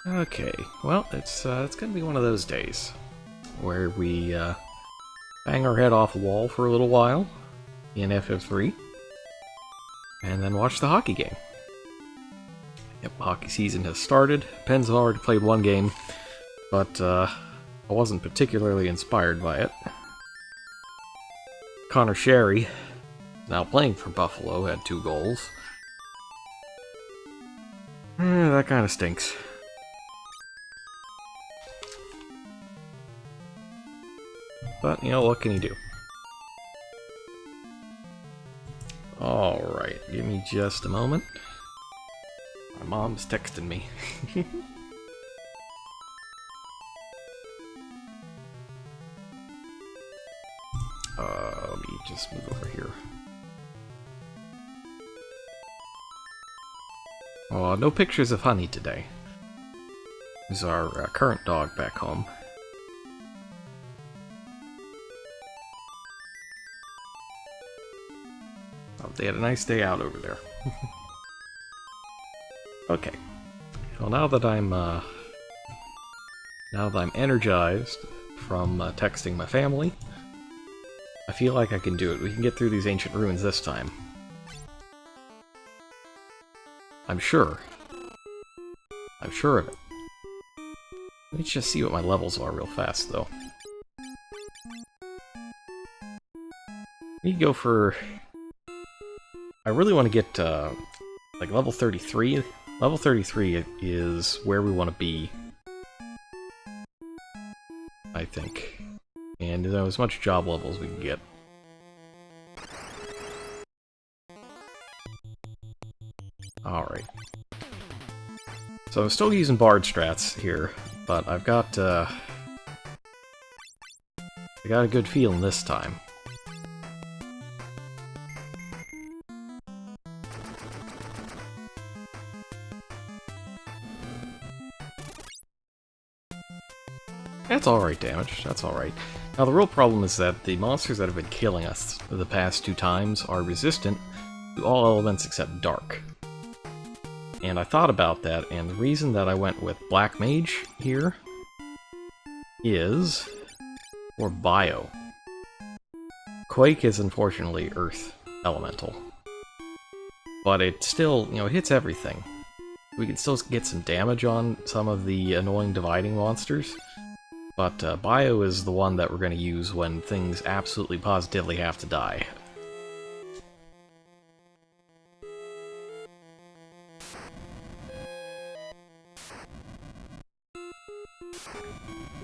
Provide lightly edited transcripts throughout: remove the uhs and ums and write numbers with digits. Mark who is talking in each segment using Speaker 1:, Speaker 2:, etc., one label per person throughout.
Speaker 1: Okay, well, it's gonna be one of those days where we bang our head off a wall for a little while in FF3, and then watch the hockey game. Yep, hockey season has started. Penn's already played one game, but I wasn't particularly inspired by it. Connor Sherry, now playing for Buffalo, had 2 goals. That kind of stinks. But, you know, what can you do? Alright, give me just a moment. My mom's texting me. Let me just move over here. Oh, no pictures of Honey today. Who's our current dog back home. Oh, they had a nice day out over there. Okay. Well, now that I'm energized from texting my family, I feel like I can do it. We can get through these ancient ruins this time. I'm sure. I'm sure of it. Let me just see what my levels are real fast, though. We go for... I really want to get, like, level 33. Level 33 is where we want to be, I think. And, you know, as much job level as we can get. Alright. So I'm still using Bard strats here, but I've got, I got a good feeling this time. That's alright damage, that's alright. Now the real problem is that the monsters that have been killing us the past 2 times are resistant to all elements except dark. And I thought about that, and the reason that I went with Black Mage here is for bio. Quake is unfortunately Earth Elemental. But it still, you know, it hits everything. We can still get some damage on some of the annoying dividing monsters. But bio is the one that we're going to use when things absolutely positively have to die.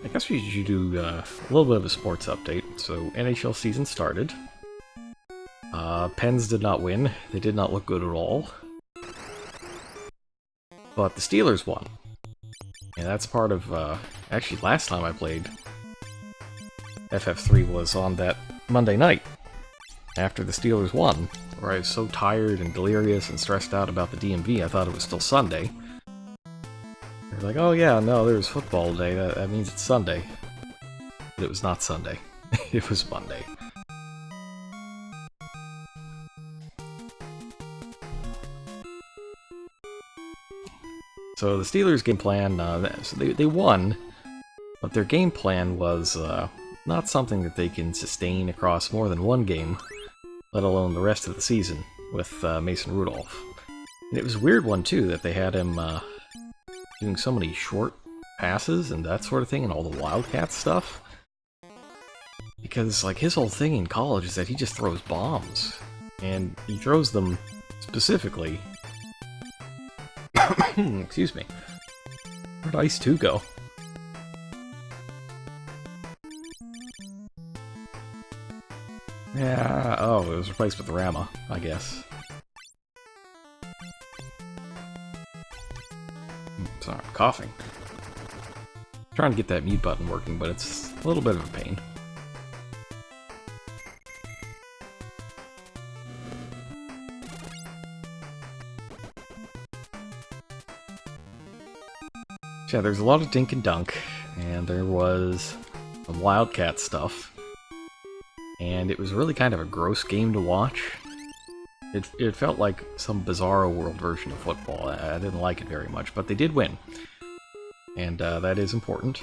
Speaker 1: I guess we should do a little bit of a sports update. So NHL season started. Pens did not win. They did not look good at all. But the Steelers won. And that's part of, actually last time I played FF3 was on that Monday night, after the Steelers won, where I was so tired and delirious and stressed out about the DMV, I thought it was still Sunday. They're like, oh yeah, no, there's football day, that means it's Sunday. But it was not Sunday. It was Monday. So the Steelers' game plan, so they won, but their game plan was not something that they can sustain across more than one game, let alone the rest of the season, with Mason Rudolph. And it was a weird one, too, that they had him doing so many short passes and that sort of thing, and all the Wildcat stuff. Because, like, his whole thing in college is that he just throws bombs, and he throws them specifically... Excuse me. Where'd Ice 2 go? Yeah, oh, it was replaced with Rama, I guess. Sorry, I'm coughing. Trying to get that mute button working, but it's a little bit of a pain. Yeah, there's a lot of dink and dunk, and there was some Wildcat stuff, and it was really kind of a gross game to watch. It felt like some bizarro world version of football. I didn't like it very much, but they did win. and that is important.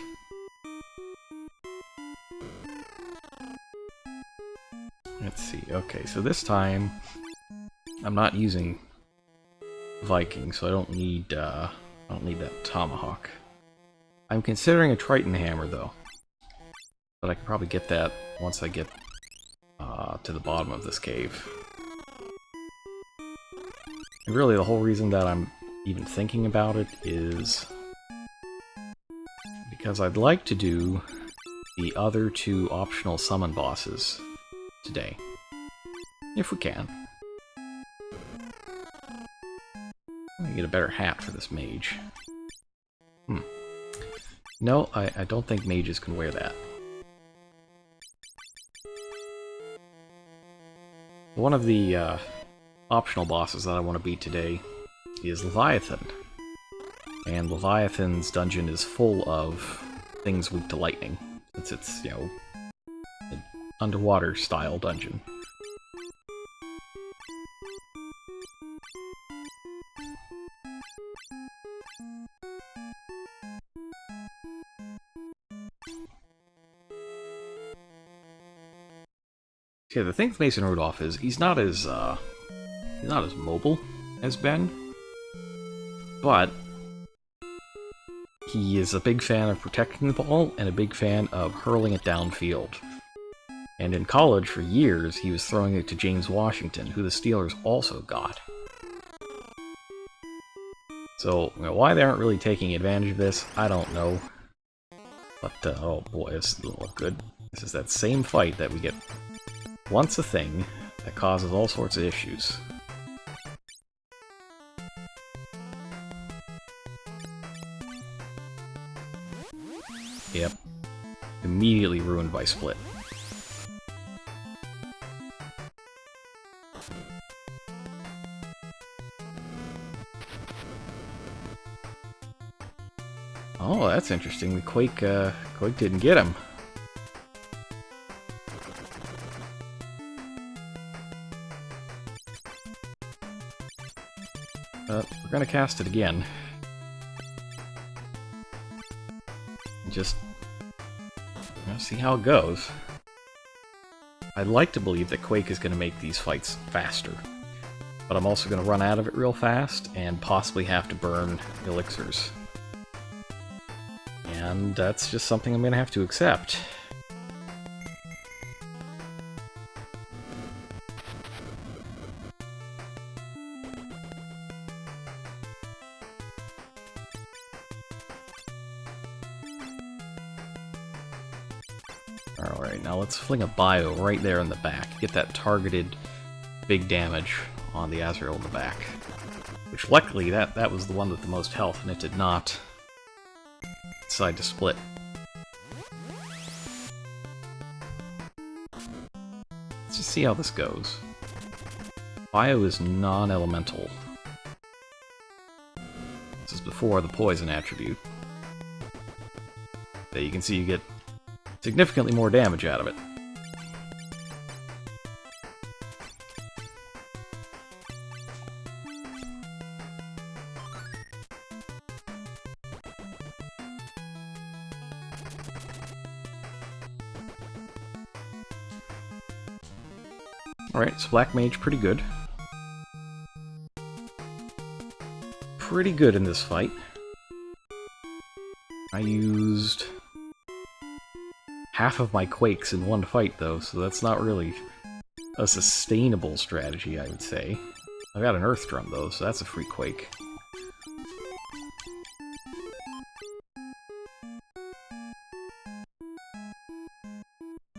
Speaker 1: Let's see, okay, so this time I'm not using Viking, so I don't need that tomahawk. I'm considering a Triton hammer, though. But I can probably get that once I get to the bottom of this cave. And really, the whole reason that I'm even thinking about it is because I'd like to do the other 2 optional summon bosses today. If we can. I'm gonna get a better hat for this mage. No, I don't think mages can wear that. One of the optional bosses that I want to beat today is Leviathan. And Leviathan's dungeon is full of things weak to lightning. It's, you know, an underwater style dungeon. Yeah, the thing with Mason Rudolph is he's not as mobile as Ben, but he is a big fan of protecting the ball and a big fan of hurling it downfield. And in college, for years, he was throwing it to James Washington, who the Steelers also got. So, you know, why they aren't really taking advantage of this, I don't know. But, oh boy, this doesn't look good. This is that same fight that we get once a thing that causes all sorts of issues. Yep. Immediately ruined by split. Oh, that's interesting. The Quake didn't get him. We're gonna cast it again. Just see how it goes. I'd like to believe that Quake is gonna make these fights faster, but I'm also gonna run out of it real fast and possibly have to burn elixirs. And that's just something I'm gonna have to accept. Alright, now let's fling a bio right there in the back. Get that targeted big damage on the Azrael in the back. Which luckily, that was the one with the most health, and it did not decide to split. Let's just see how this goes. Bio is non-elemental. This is before the poison attribute. There you can see you get significantly more damage out of it. Alright, so Black Mage pretty good. Pretty good in this fight. I used half of my Quakes in one fight, though, so that's not really a sustainable strategy, I would say. I got an Earth Drum, though, so that's a free Quake.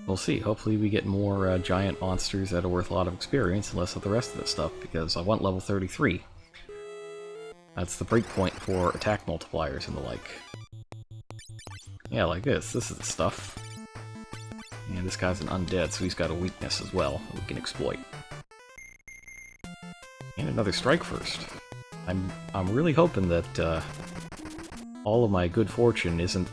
Speaker 1: We'll see. Hopefully we get more giant monsters that are worth a lot of experience and less of the rest of this stuff, because I want level 33. That's the breakpoint for attack multipliers and the like. Yeah, like this. This is the stuff. And this guy's an undead, so he's got a weakness as well that we can exploit. And another strike first. I'm really hoping that all of my good fortune isn't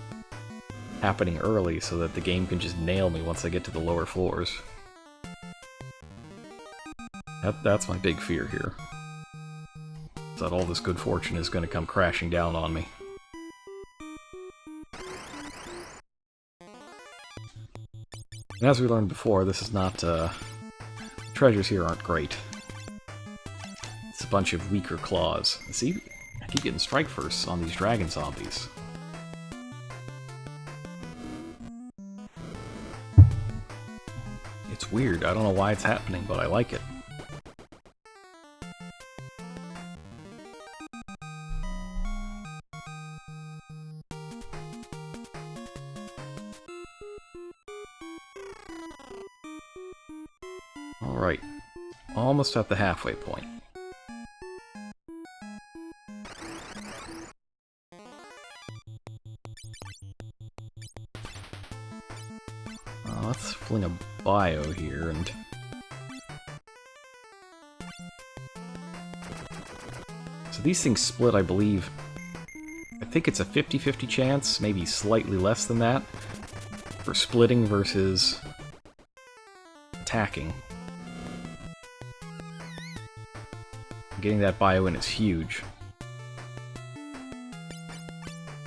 Speaker 1: happening early so that the game can just nail me once I get to the lower floors. That's my big fear here. Is that all this good fortune is going to come crashing down on me. And as we learned before, this is not, treasures here aren't great. It's a bunch of weaker claws. See, I keep getting strike firsts on these dragon zombies. It's weird, I don't know why it's happening, but I like it. Alright, almost at the halfway point. Let's fling a bio here and... So these things split, I believe... I think it's a 50-50 chance, maybe slightly less than that, for splitting versus attacking. Getting that bio in is huge.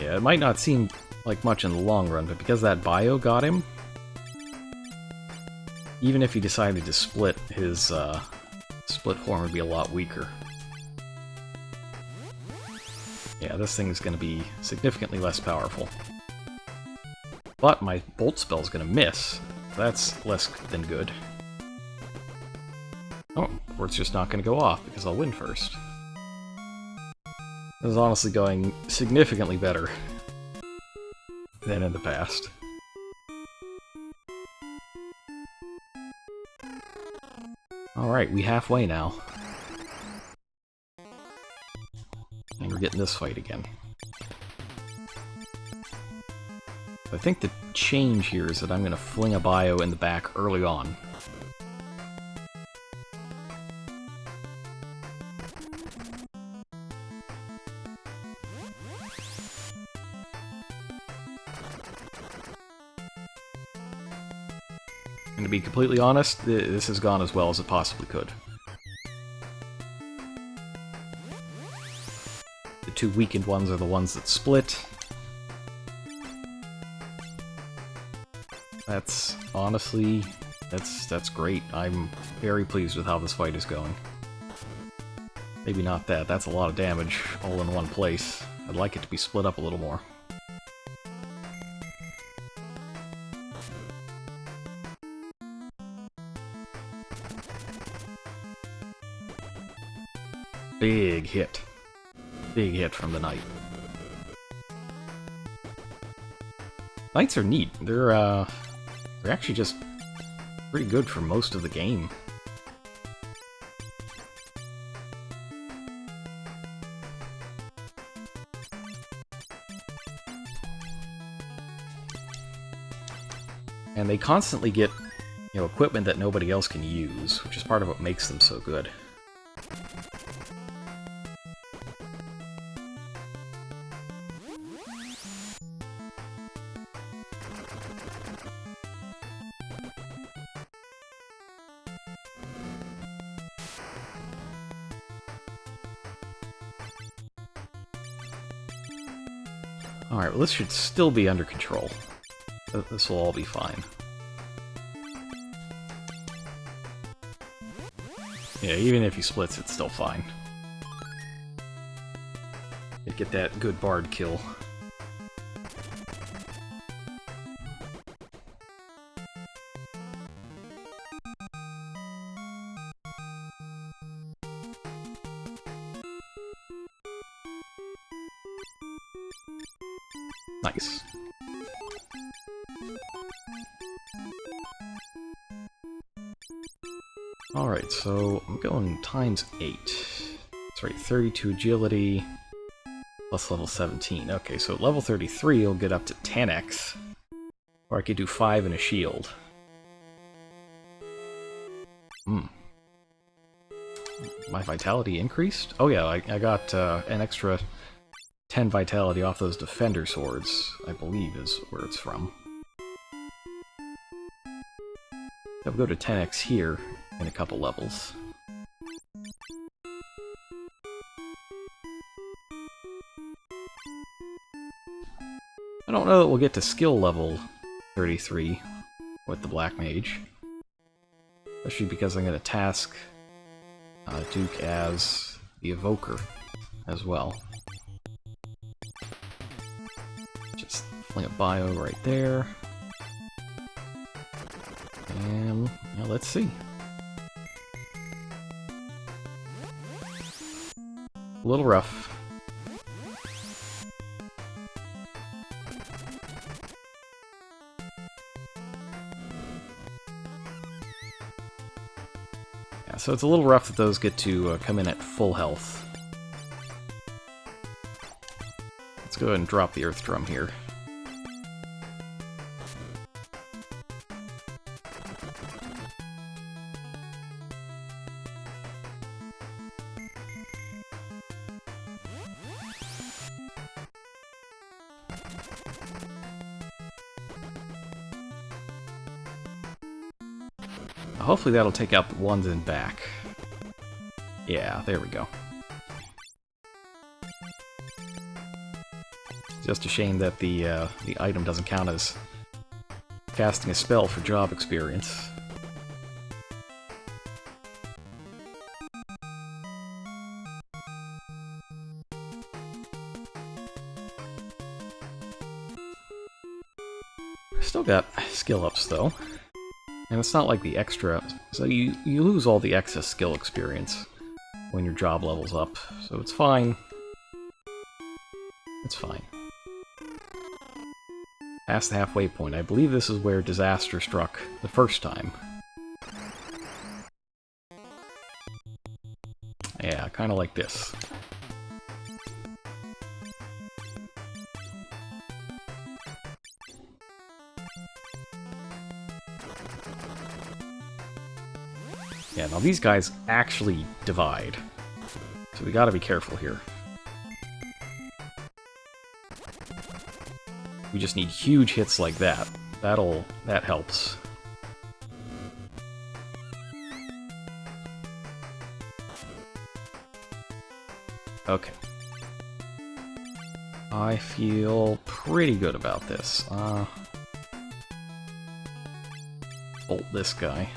Speaker 1: Yeah, it might not seem like much in the long run, but because that bio got him, even if he decided to split, his split form would be a lot weaker. Yeah, this thing is going to be significantly less powerful. But my bolt spell is going to miss. That's less than good. Oh, or it's just not going to go off because I'll win first. This is honestly going significantly better than in the past. Alright, we halfway now. And we're getting this fight again. I think the change here is that I'm going to fling a bio in the back early on. And to be completely honest, this has gone as well as it possibly could. The two weakened ones are the ones that split. That's honestly, that's great. I'm very pleased with how this fight is going. Maybe not that. That's a lot of damage all in one place. I'd like it to be split up a little more. Big hit. Big hit from the knight. Knights are neat. They're actually just pretty good for most of the game. And they constantly get, you know, equipment that nobody else can use, which is part of what makes them so good. Alright, well this should still be under control. This will all be fine. Yeah, even if he splits, it's still fine. You get that good bard kill. Nice. Alright, so I'm going times 8. That's right, 32 agility, plus level 17. Okay, so at level 33 you'll get up to 10x. Or I could do 5 and a shield. My vitality increased? Oh yeah, I got an extra 10 vitality off those defender swords, I believe is where it's from. I'll go to 10x here in a couple levels. I don't know that we'll get to skill level 33 with the Black Mage. Especially because I'm going to task Duke as the Evoker as well. Just fling a bio right there. And yeah, let's see. A little rough. Yeah, so it's a little rough that those get to come in at full health. Let's go ahead and drop the Earth Drum here. Hopefully that'll take out the ones in back. Yeah, there we go. Just a shame that the item doesn't count as casting a spell for job experience. Still got skill ups though. And it's not like the extra, so you lose all the excess skill experience when your job levels up, so it's fine. It's fine. Past the halfway point. I believe this is where disaster struck the first time. Yeah, kind of like this. Yeah, now these guys actually divide, so we gotta be careful here. We just need huge hits like that. That helps. Okay. I feel pretty good about this. Bolt this guy.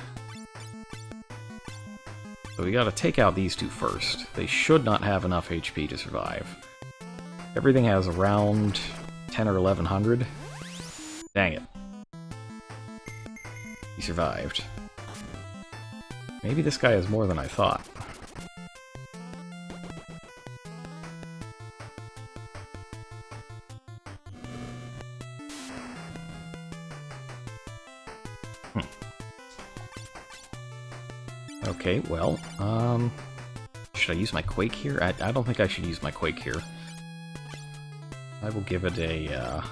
Speaker 1: So we gotta take out these two first. They should not have enough HP to survive. Everything has around 10 or 1100. Dang it. He survived. Maybe this guy has more than I thought. Okay, well, should I use my Quake here? I don't think I should use my Quake here. I will give it a, yeah,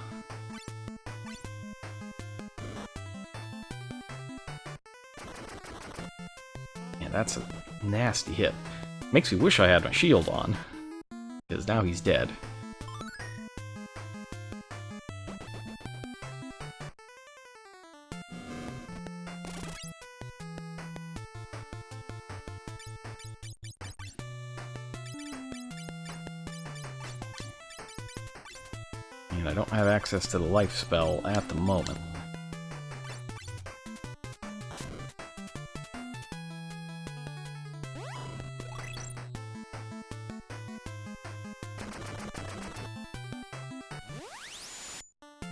Speaker 1: that's a nasty hit. Makes me wish I had my shield on, because now he's dead. And I don't have access to the life spell at the moment.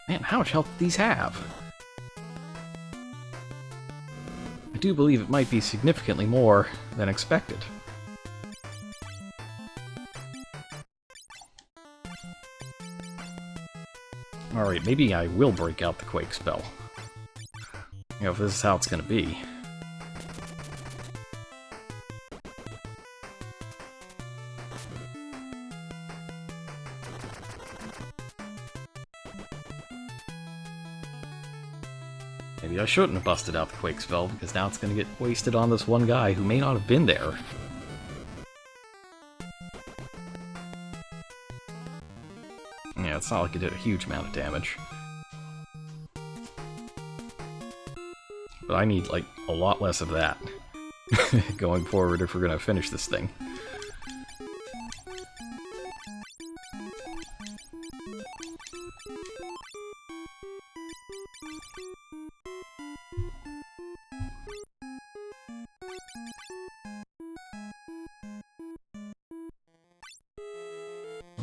Speaker 1: Man, how much health do these have? I do believe it might be significantly more than expected. Alright, maybe I will break out the Quake spell. You know, if this is how it's gonna be. Maybe I shouldn't have busted out the Quake spell, because now it's gonna get wasted on this one guy who may not have been there. Yeah, it's not like it did a huge amount of damage. But I need, like, a lot less of that going forward if we're gonna finish this thing.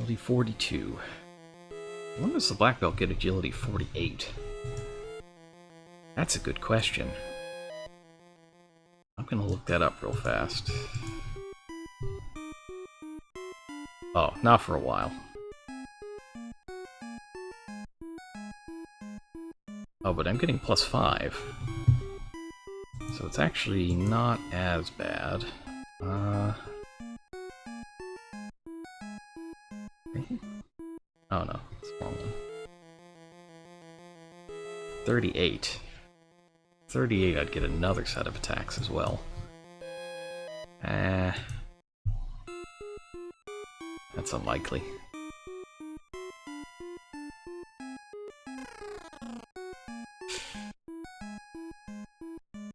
Speaker 1: Agility 42. When does the black belt get agility 48? That's a good question. I'm gonna look that up real fast. Oh, not for a while. Oh, but I'm getting +5. So it's actually not as bad. Oh no, it's the wrong one. 38. 38, I'd get another set of attacks as well. That's unlikely.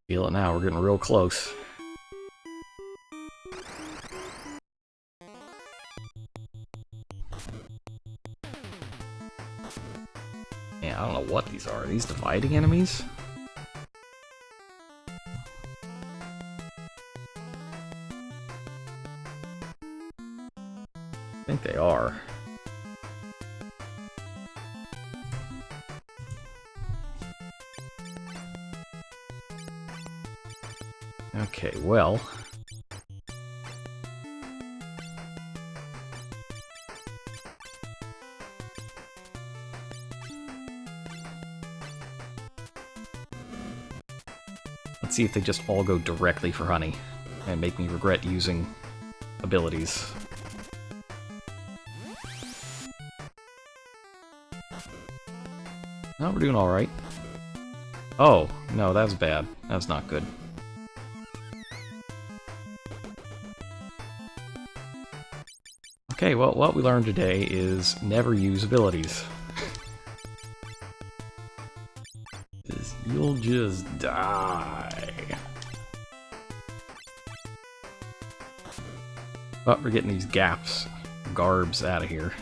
Speaker 1: Feel it now, we're getting real close. Yeah, I don't know what these are. Are these dividing enemies? I think they are. Okay, well... let's see if they just all go directly for honey and make me regret using abilities. No, we're doing alright. Oh, no, that's bad. That's not good. Okay, well, what we learned today is never use abilities. You'll just die. But we're getting these garbs out of here.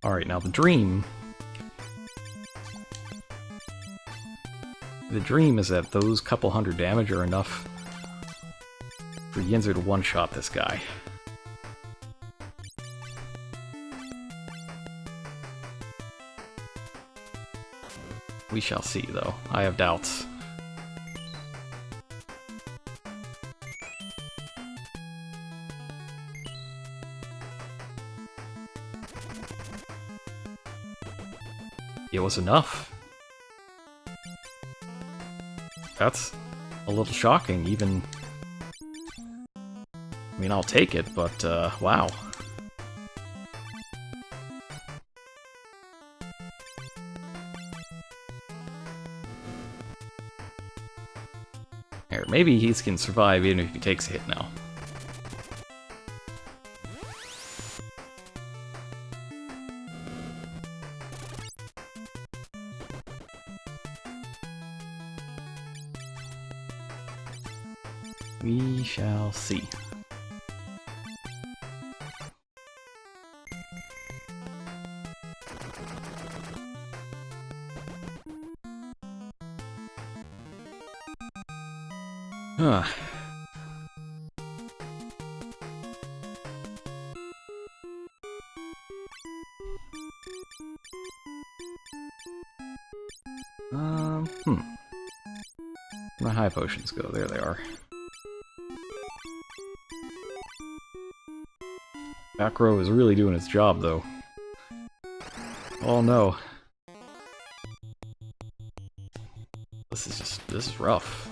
Speaker 1: Alright, now the dream... the dream is that those couple hundred damage are enough for Yinzer to one-shot this guy. We shall see, though. I have doubts. It was enough. That's a little shocking, even... I mean, I'll take it, but, wow. Here, maybe he can survive even if he takes a hit now. We shall see. Huh. Where my high potions go? There they are. Back row is really doing its job, though. Oh no. This is rough.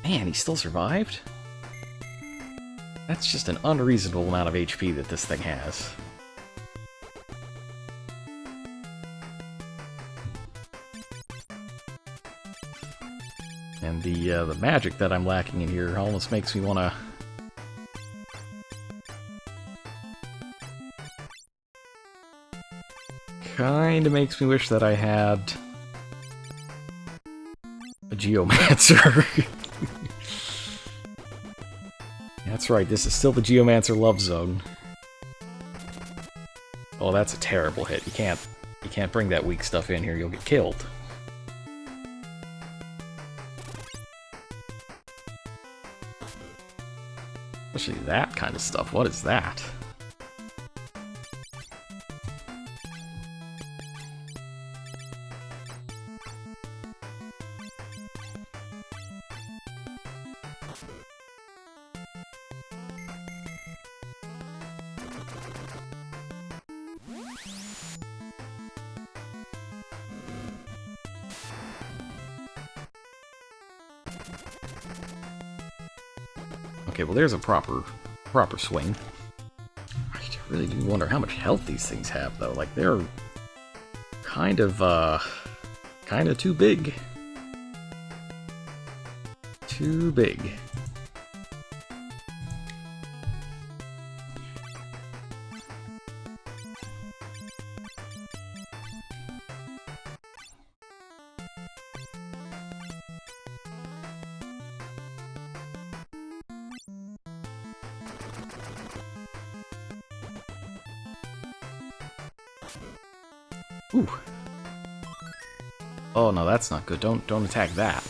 Speaker 1: Man, he still survived? That's just an unreasonable amount of HP that this thing has. And the magic that I'm lacking in here almost makes me want to... Kinda makes me wish that I had... a Geomancer. That's right, this is still the Geomancer love zone. Oh, that's a terrible hit. You can't bring that weak stuff in here, you'll get killed. Especially that kind of stuff. What is that? Okay, well there's a proper swing. I really do wonder how much health these things have, though. Like, they're kind of too big. Too big. Ooh. Oh no, that's not good. Don't attack that.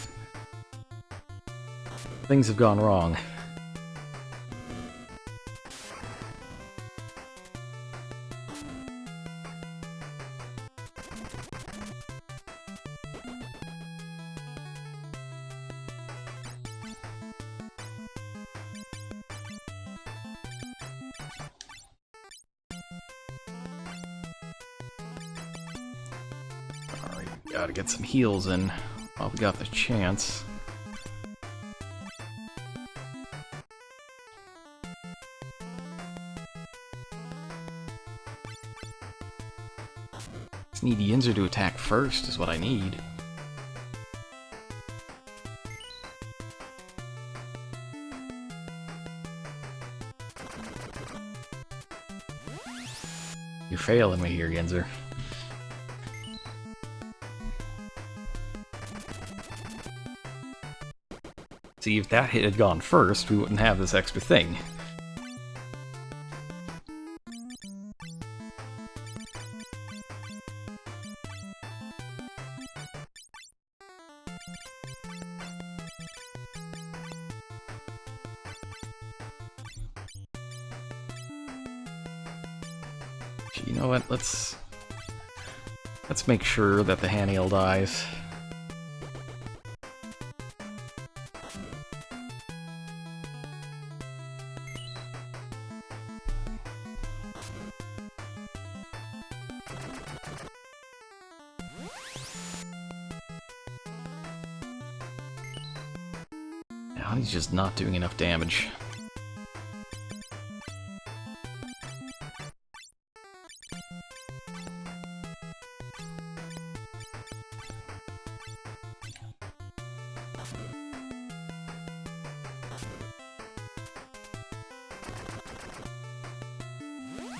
Speaker 1: Things have gone wrong. Gotta get some heals in while we got the chance. Just need Yinzer to attack first is what I need. You're failing me here, Yinzer. See, if that hit had gone first, we wouldn't have this extra thing. You know what? Let's make sure that the Haniel dies. Now he's just not doing enough damage.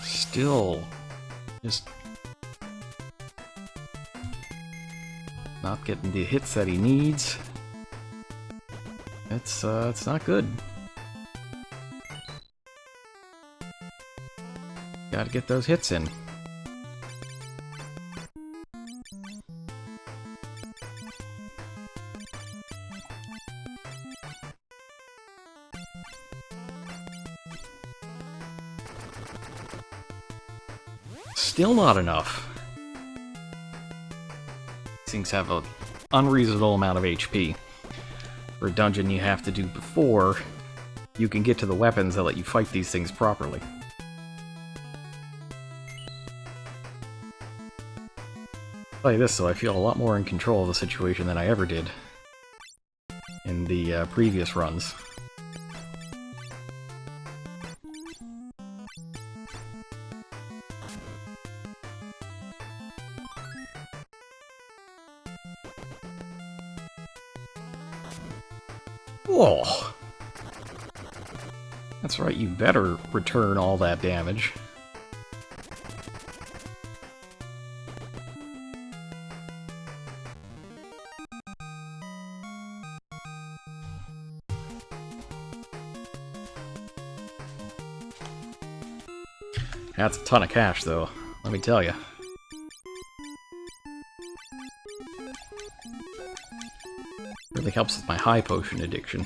Speaker 1: Still, just not getting the hits that he needs. It's not good. Gotta get those hits in. Still not enough. These things have an unreasonable amount of HP. For a dungeon you have to do before you can get to the weapons that let you fight these things properly. I'll tell you this, though, I feel a lot more in control of the situation than I ever did in the previous runs. Oh! That's right, you better return all that damage. That's a ton of cash, though, let me tell you. Really helps with my high potion addiction.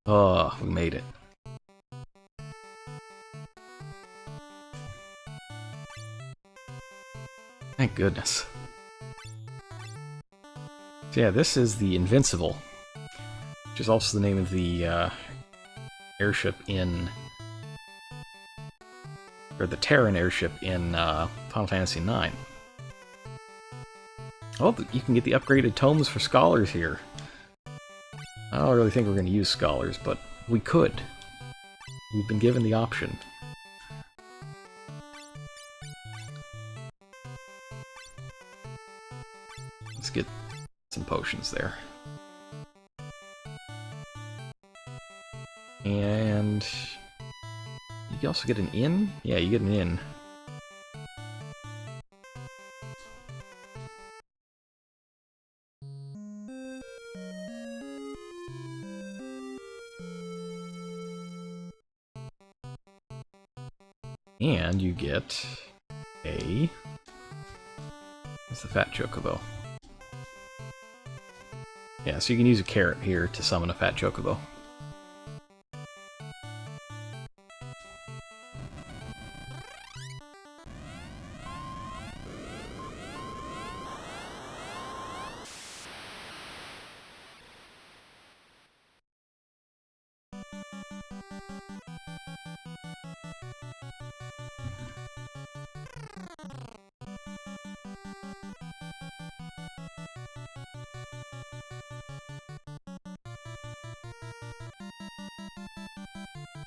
Speaker 1: Oh, we made it. Thank goodness. So yeah, this is the Invincible, which is also the name of the airship in... or the Terran airship in Final Fantasy IX. Oh, you can get the upgraded tomes for scholars here. I don't really think we're going to use scholars, but we could. We've been given the option. Let's get some potions there. And you also get an inn? Yeah, you get an inn. And you get a... what's the fat chocobo? Yeah, so you can use a carrot here to summon a fat chocobo.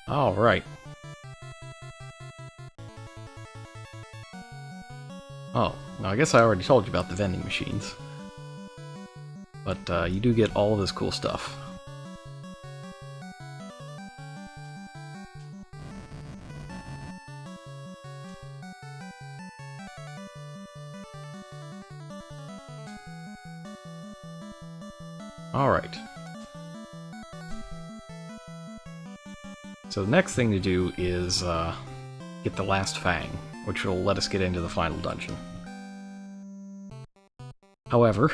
Speaker 1: All right. Oh, now I guess I already told you about the vending machines. But you do get all of this cool stuff. All right. So the next thing to do is get the last Fang, which will let us get into the final dungeon. However,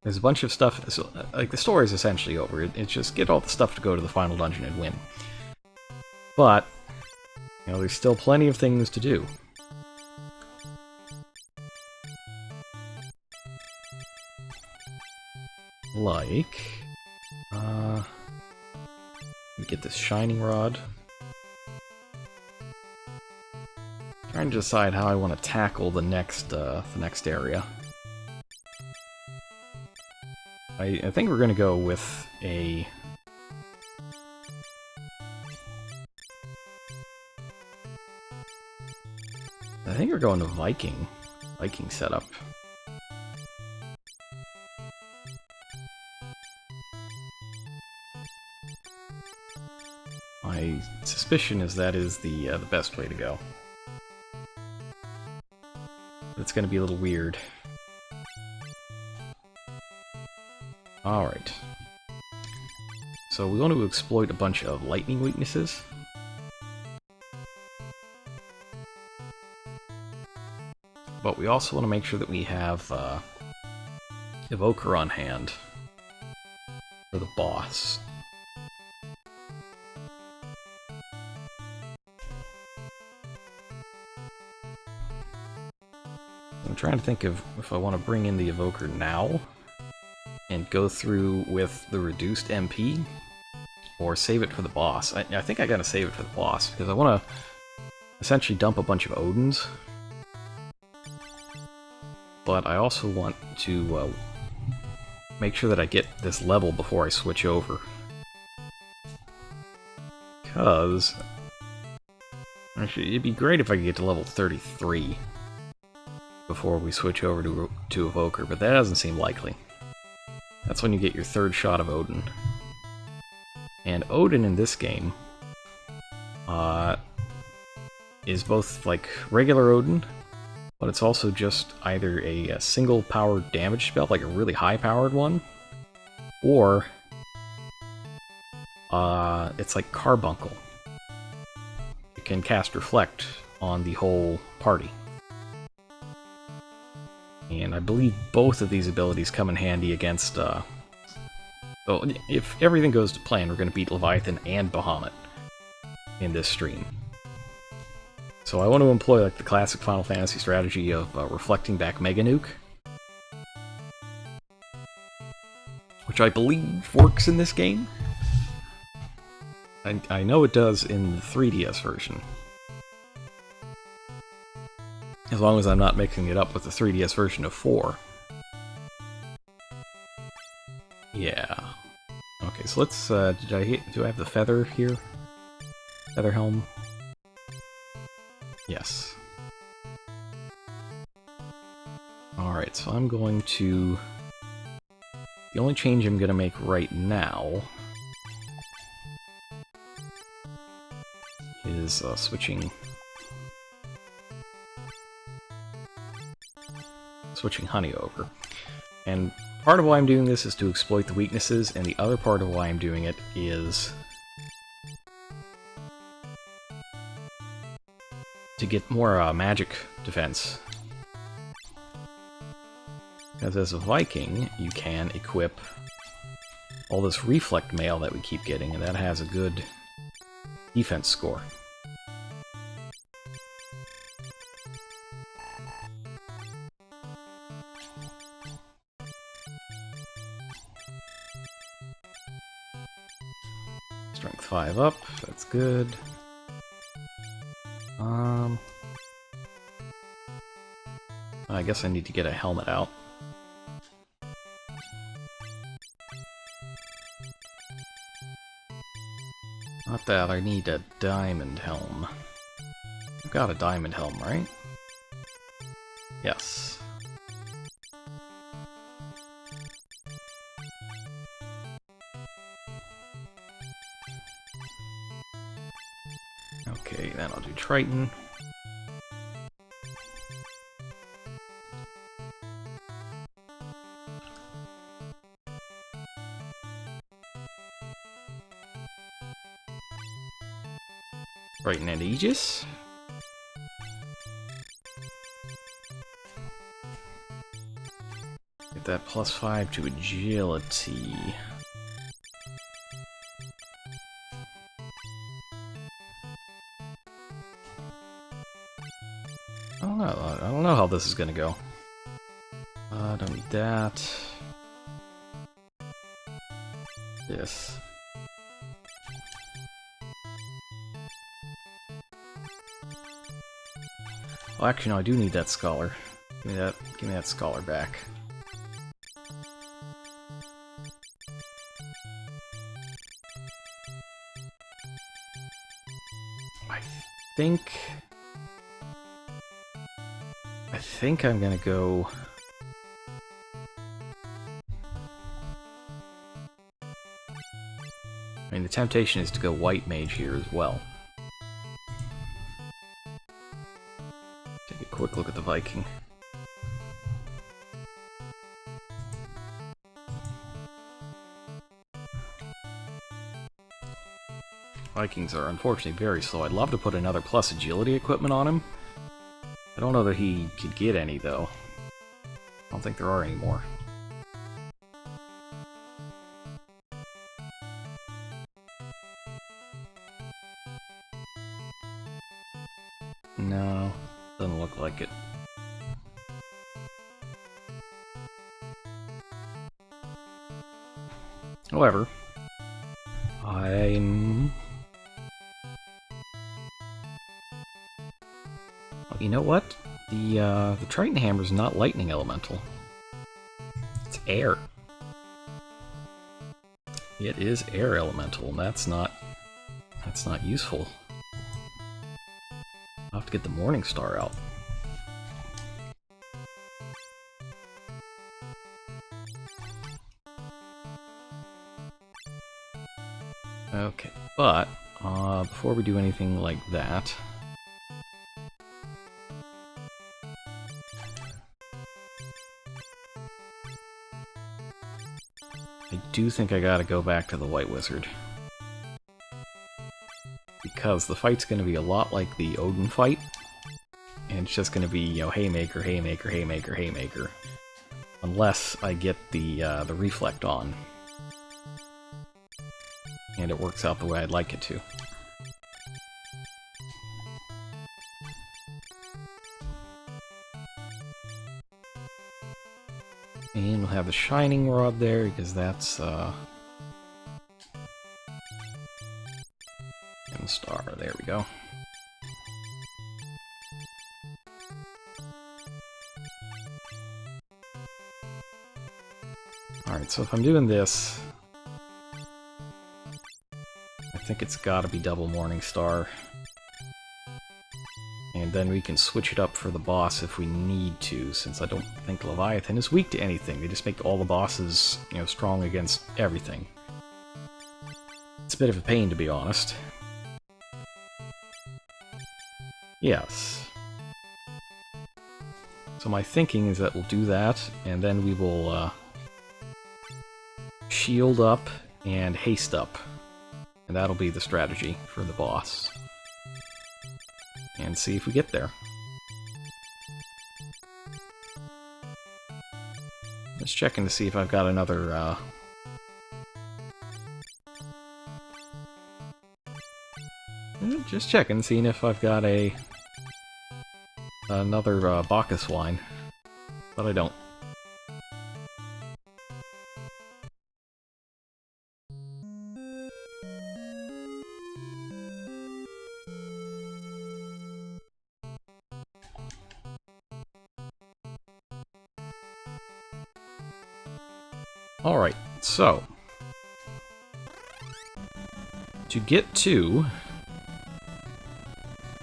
Speaker 1: there's a bunch of stuff, so, like the story is essentially over. It's just get all the stuff to go to the final dungeon and win. But, you know, there's still plenty of things to do. Like, get this shining rod. Trying to decide how I want to tackle the next area. I think we're going to go with a... I think we're going to Viking setup. My suspicion is that is the best way to go. It's going to be a little weird. Alright. So we want to exploit a bunch of lightning weaknesses. But we also want to make sure that we have Evoker on hand for the boss. I'm trying to think of if I want to bring in the Evoker now and go through with the reduced MP, or save it for the boss. I think I gotta save it for the boss, because I want to essentially dump a bunch of Odins, but I also want to make sure that I get this level before I switch over. because... Actually, it'd be great if I could get to level 33 before we switch over to Evoker, but that doesn't seem likely. That's when you get your third shot of Odin. And Odin in this game is both like regular Odin, but it's also just either a single powered damage spell, like a really high powered one, or it's like Carbuncle. It can cast Reflect on the whole party. And I believe both of these abilities come in handy against, well, if everything goes to plan, we're going to beat Leviathan and Bahamut in this stream. So I want to employ like the classic Final Fantasy strategy of reflecting back Mega Nuke, which I believe works in this game. I know it does in the 3DS version. As long as I'm not mixing it up with the 3DS version of 4. Yeah. Okay, so let's, do I have the feather here? Feather helm? Yes. Alright, so I'm going to... The only change I'm going to make right now is switching Honey over. And part of why I'm doing this is to exploit the weaknesses, and the other part of why I'm doing it is to get more magic defense. Because as a Viking, you can equip all this Reflect Mail that we keep getting, and that has a good defense score. Strength 5 up, that's good. I guess I need to get a helmet out. Not that, I need a diamond helm. I've got a diamond helm, right? Yes. Okay, then I'll do Triton. Triton and Aegis. Get that +5 to agility. I don't know how this is gonna go. Don't need that. Yes. Well, actually, no, I do need that scholar. Give me that scholar back. I think I'm gonna go... I mean, the temptation is to go White Mage here as well. Take a quick look at the Viking. Vikings are unfortunately very slow. I'd love to put another plus agility equipment on him. I don't know that he could get any, though. I don't think there are any more. No, doesn't look like it. However, you know what? The Triton Hammer is not lightning elemental. It's air. It is air elemental, and that's not That's not useful. I'll have to get the Morning Star out. Okay, but before we do anything like that, I do think I gotta go back to the White Wizard. Because the fight's gonna be a lot like the Odin fight, and it's just gonna be, you know, haymaker, haymaker, haymaker, haymaker. Unless I get the reflect on. And it works out the way I'd like it to. And we'll have the Shining Rod there, because that's, and Star, there we go. Alright, so if I'm doing this, I think it's gotta be double Morning Star. And then we can switch it up for the boss if we need to, since I don't think Leviathan is weak to anything. They just make all the bosses, you know, strong against everything. It's a bit of a pain, to be honest. Yes. So my thinking is that we'll do that, and then we will shield up and haste up. And that'll be the strategy for the boss. And see if we get there. Just checking to see if I've got another, just checking, seeing if I've got another Bacchus wine. But I don't. Alright, so to get to...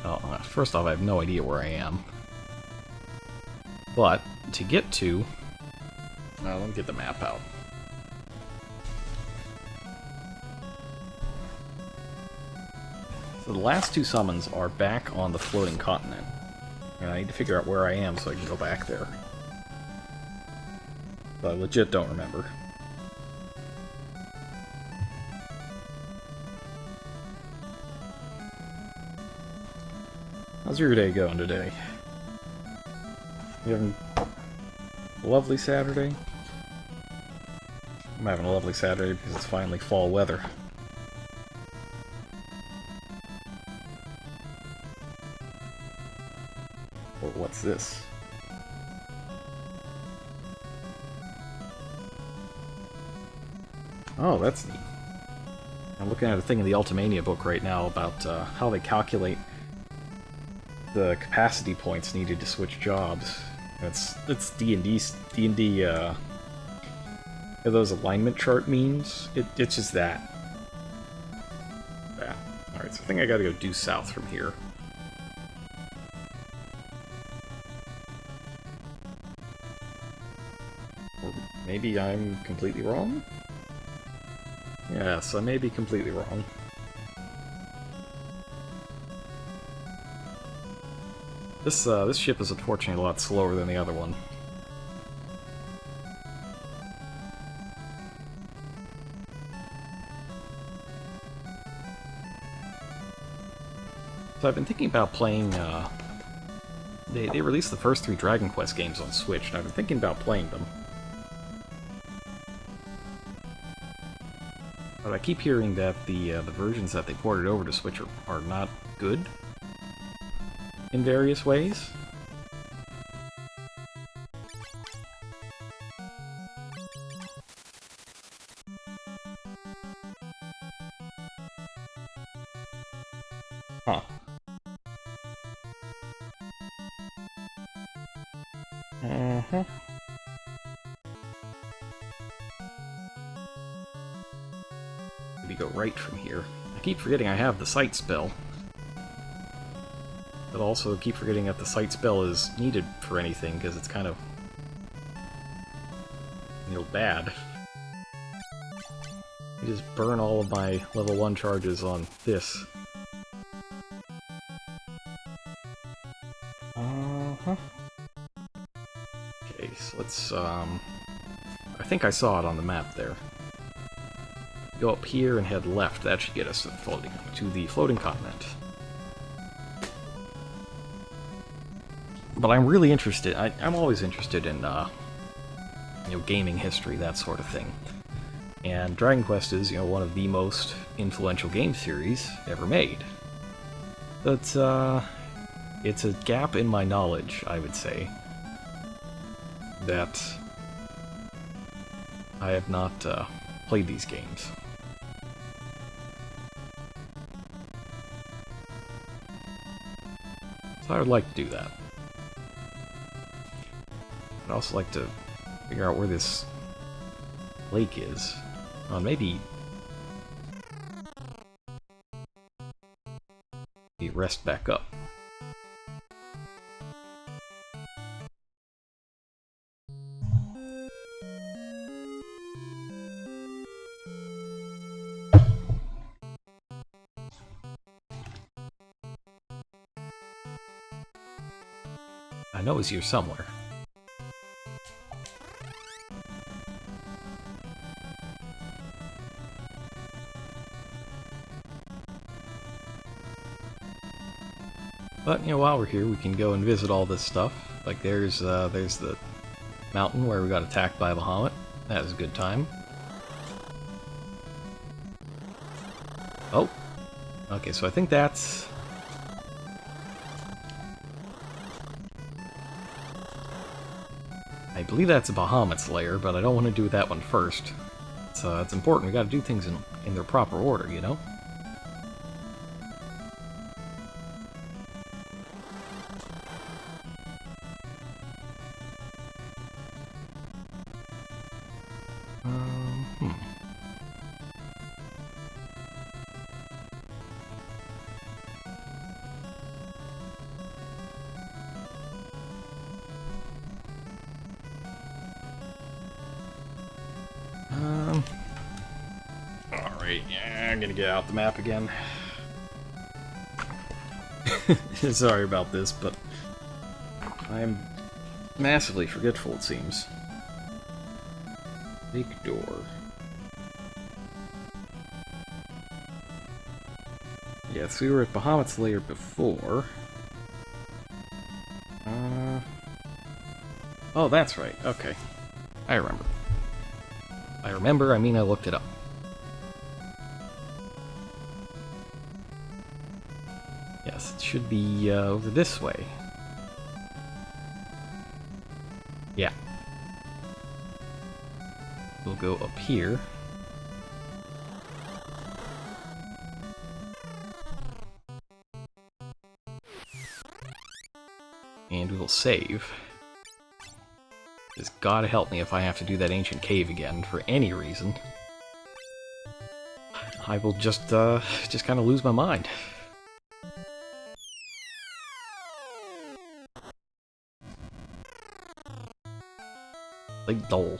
Speaker 1: Oh, first off, I have no idea where I am. But, to get to... let me get the map out. So the last two summons are back on the floating continent. And I need to figure out where I am so I can go back there. But I legit don't remember. How's your day going today? You having a lovely Saturday? I'm having a lovely Saturday because it's finally fall weather. Or what's this? Oh, that's neat. I'm looking at a thing in the Ultimania book right now about how they calculate the capacity points needed to switch jobs. It's D&D, those alignment chart means. It's just that. Yeah. Alright, so I think I gotta go due south from here. Or maybe I'm completely wrong? Yes, I may be completely wrong. This ship is unfortunately a lot slower than the other one. So I've been thinking about playing, they released the first 3 Dragon Quest games on Switch, and I've been thinking about playing them. But I keep hearing that the versions that they ported over to Switch are not good in various ways. Huh. Uh-huh. We go right from here. I keep forgetting I have the sight spell. But also keep forgetting that the sight spell is needed for anything, because it's kind of, you know, bad. I just burn all of my level 1 charges on this. Okay, so let's, I think I saw it on the map there. Go up here and head left. That should get us to the floating continent. But I'm really interested. I'm always interested in, you know, gaming history, that sort of thing. And Dragon Quest is, you know, one of the most influential game series ever made. But it's a gap in my knowledge, I would say, that I have not played these games. So I would like to do that. I'd also like to figure out where this lake is. Maybe rest back up. I know it's here somewhere. But, you know, while we're here, we can go and visit all this stuff. Like, there's the mountain where we got attacked by Bahamut. That was a good time. Oh! Okay, so I think that's... I believe that's a Bahamut's lair, but I don't want to do that one first. It's important. We gotta do things in their proper order, you know? Alright, yeah, I'm gonna get out the map again. Sorry about this, but I am massively forgetful, it seems. Big door. Yes, we were at Bahamut's lair before. Oh, that's right. Okay. I remember. I mean I looked it up. Yes, it should be over this way. Yeah. We'll go up here. And we will save. It's gotta help me if I have to do that ancient cave again for any reason. I will just kind of lose my mind. Like dull.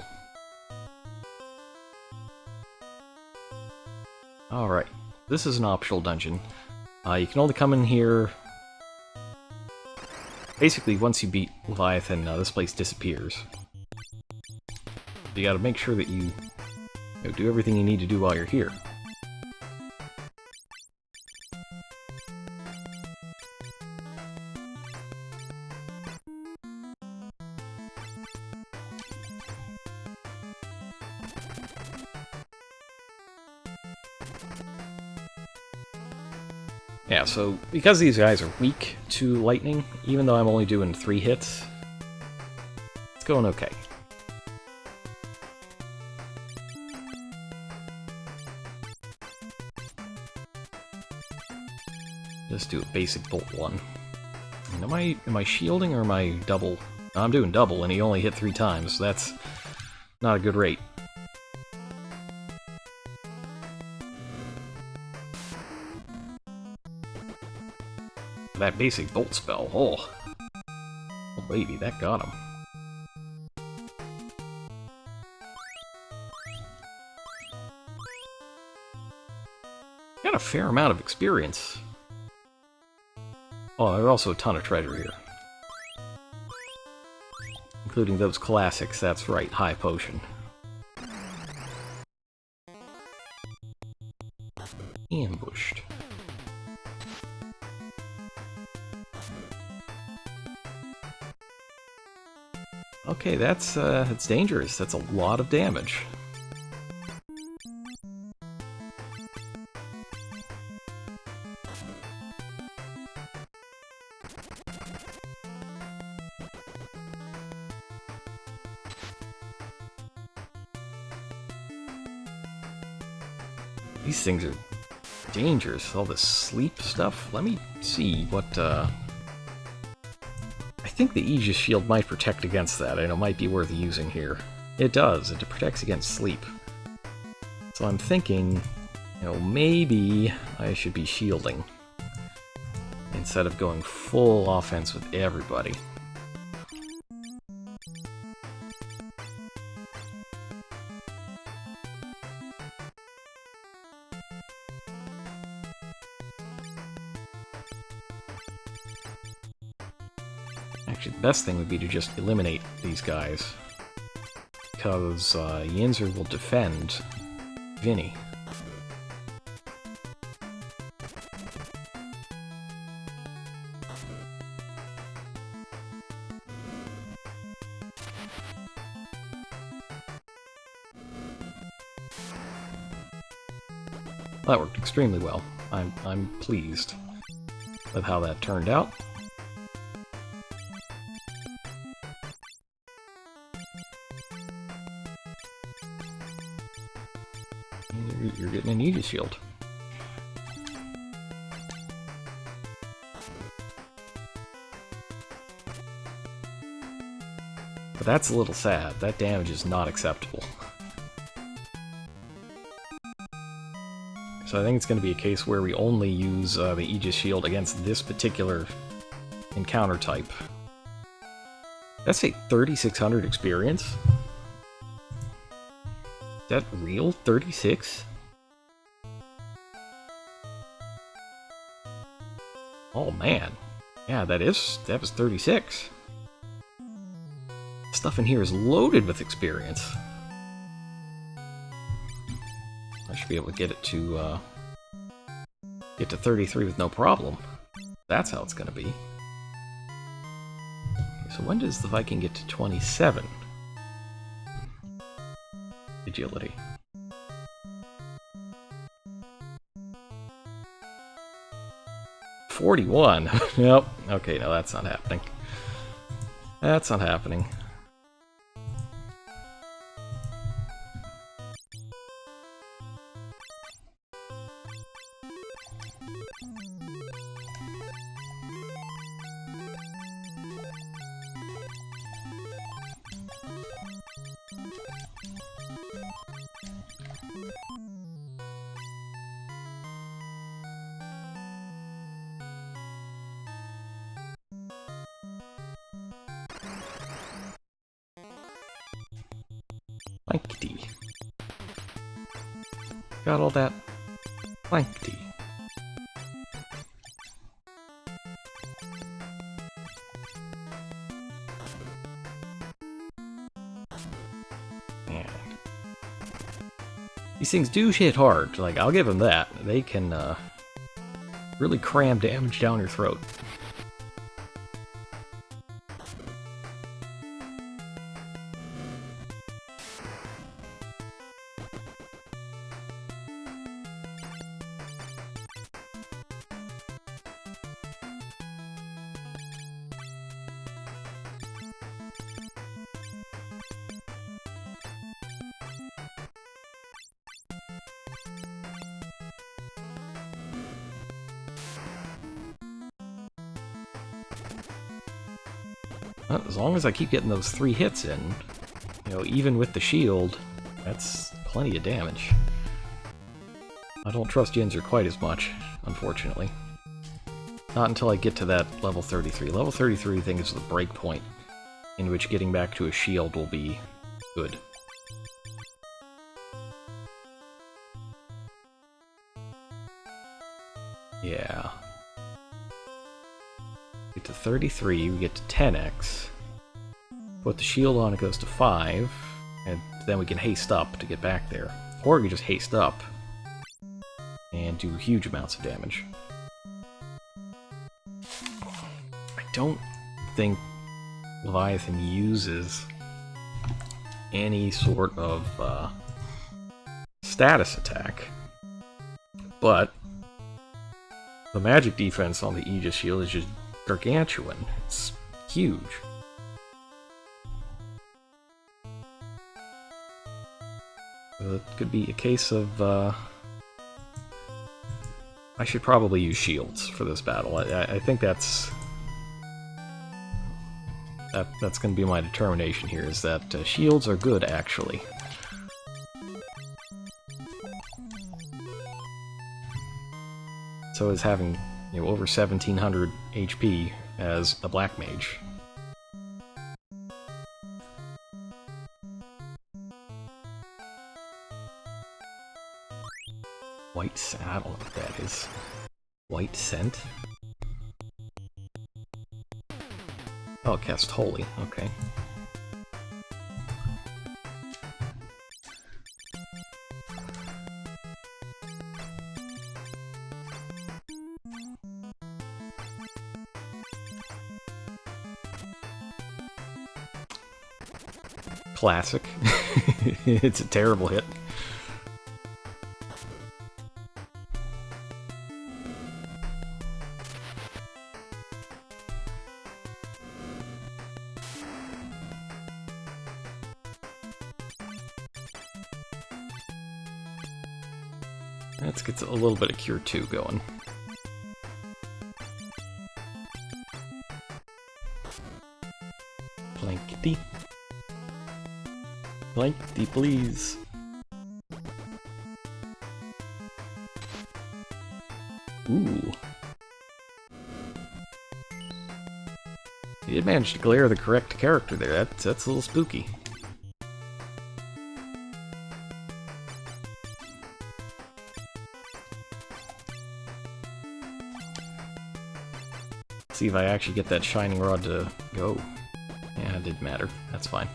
Speaker 1: Alright, this is an optional dungeon. You can only come in here... Basically, once you beat Leviathan, this place disappears. You gotta make sure that you do everything you need to do while you're here. Yeah, so because these guys are weak to lightning, even though I'm only doing 3 hits, it's going okay. Just do a basic bolt one. And am I shielding or am I double? No, I'm doing double, and he only hit 3 times, so that's not a good rate. That basic bolt spell. Oh baby, that got him. Got a fair amount of experience. Oh, there's also a ton of treasure here. Including those classics, that's right, high potion. Ambushed. Okay, that's dangerous. That's a lot of damage. These things are dangerous. All this sleep stuff. Let me see what, I think the Aegis shield might protect against that, and it might be worth using here. It does. It protects against sleep. So I'm thinking, you know, maybe I should be shielding instead of going full offense with everybody. Actually, the best thing would be to just eliminate these guys, because Yinzer will defend Vinny. That worked extremely well. I'm pleased with how that turned out. You're getting an Aegis shield. But that's a little sad. That damage is not acceptable. So I think it's going to be a case where we only use the Aegis shield against this particular encounter type. That's a 3,600 experience? Is that real? 36? Oh man. Yeah, that was 36. Stuff in here is loaded with experience. I should be able to get it to 33 with no problem. That's how it's gonna be. Okay, so when does the Viking get to 27? Agility. $41. Nope. Okay, no, that's not happening. That's not happening. Blankety. Got all that? Blankety. Man. These things do hit hard. Like, I'll give them that. They can, really cram damage down your throat. Well, as long as I keep getting those 3 hits in, you know, even with the shield, that's plenty of damage. I don't trust Yinzer quite as much, unfortunately. Not until I get to that level 33. Level 33, I think, is the break point in which getting back to a shield will be good. Yeah. Get to 33, we get to 10x. Put the shield on, it goes to 5, and then we can haste up to get back there. Or we can just haste up and do huge amounts of damage. I don't think Leviathan uses any sort of status attack, but the magic defense on the Aegis shield is just gargantuan. It's huge. So it could be a case of I should probably use shields for this battle. I think that's going to be my determination here, is that shields are good, actually. So is having, you know, over 1700 HP as a black mage. White saddle, that is. White scent? Oh, it casts Holy, okay. Classic. It's a terrible hit. Let's get a little bit of Cure 2 going. Blankety. Blankety, please. Ooh. You did manage to glare the correct character there. That's a little spooky. See if I actually get that Shining Rod to go. Yeah, it didn't matter. That's fine.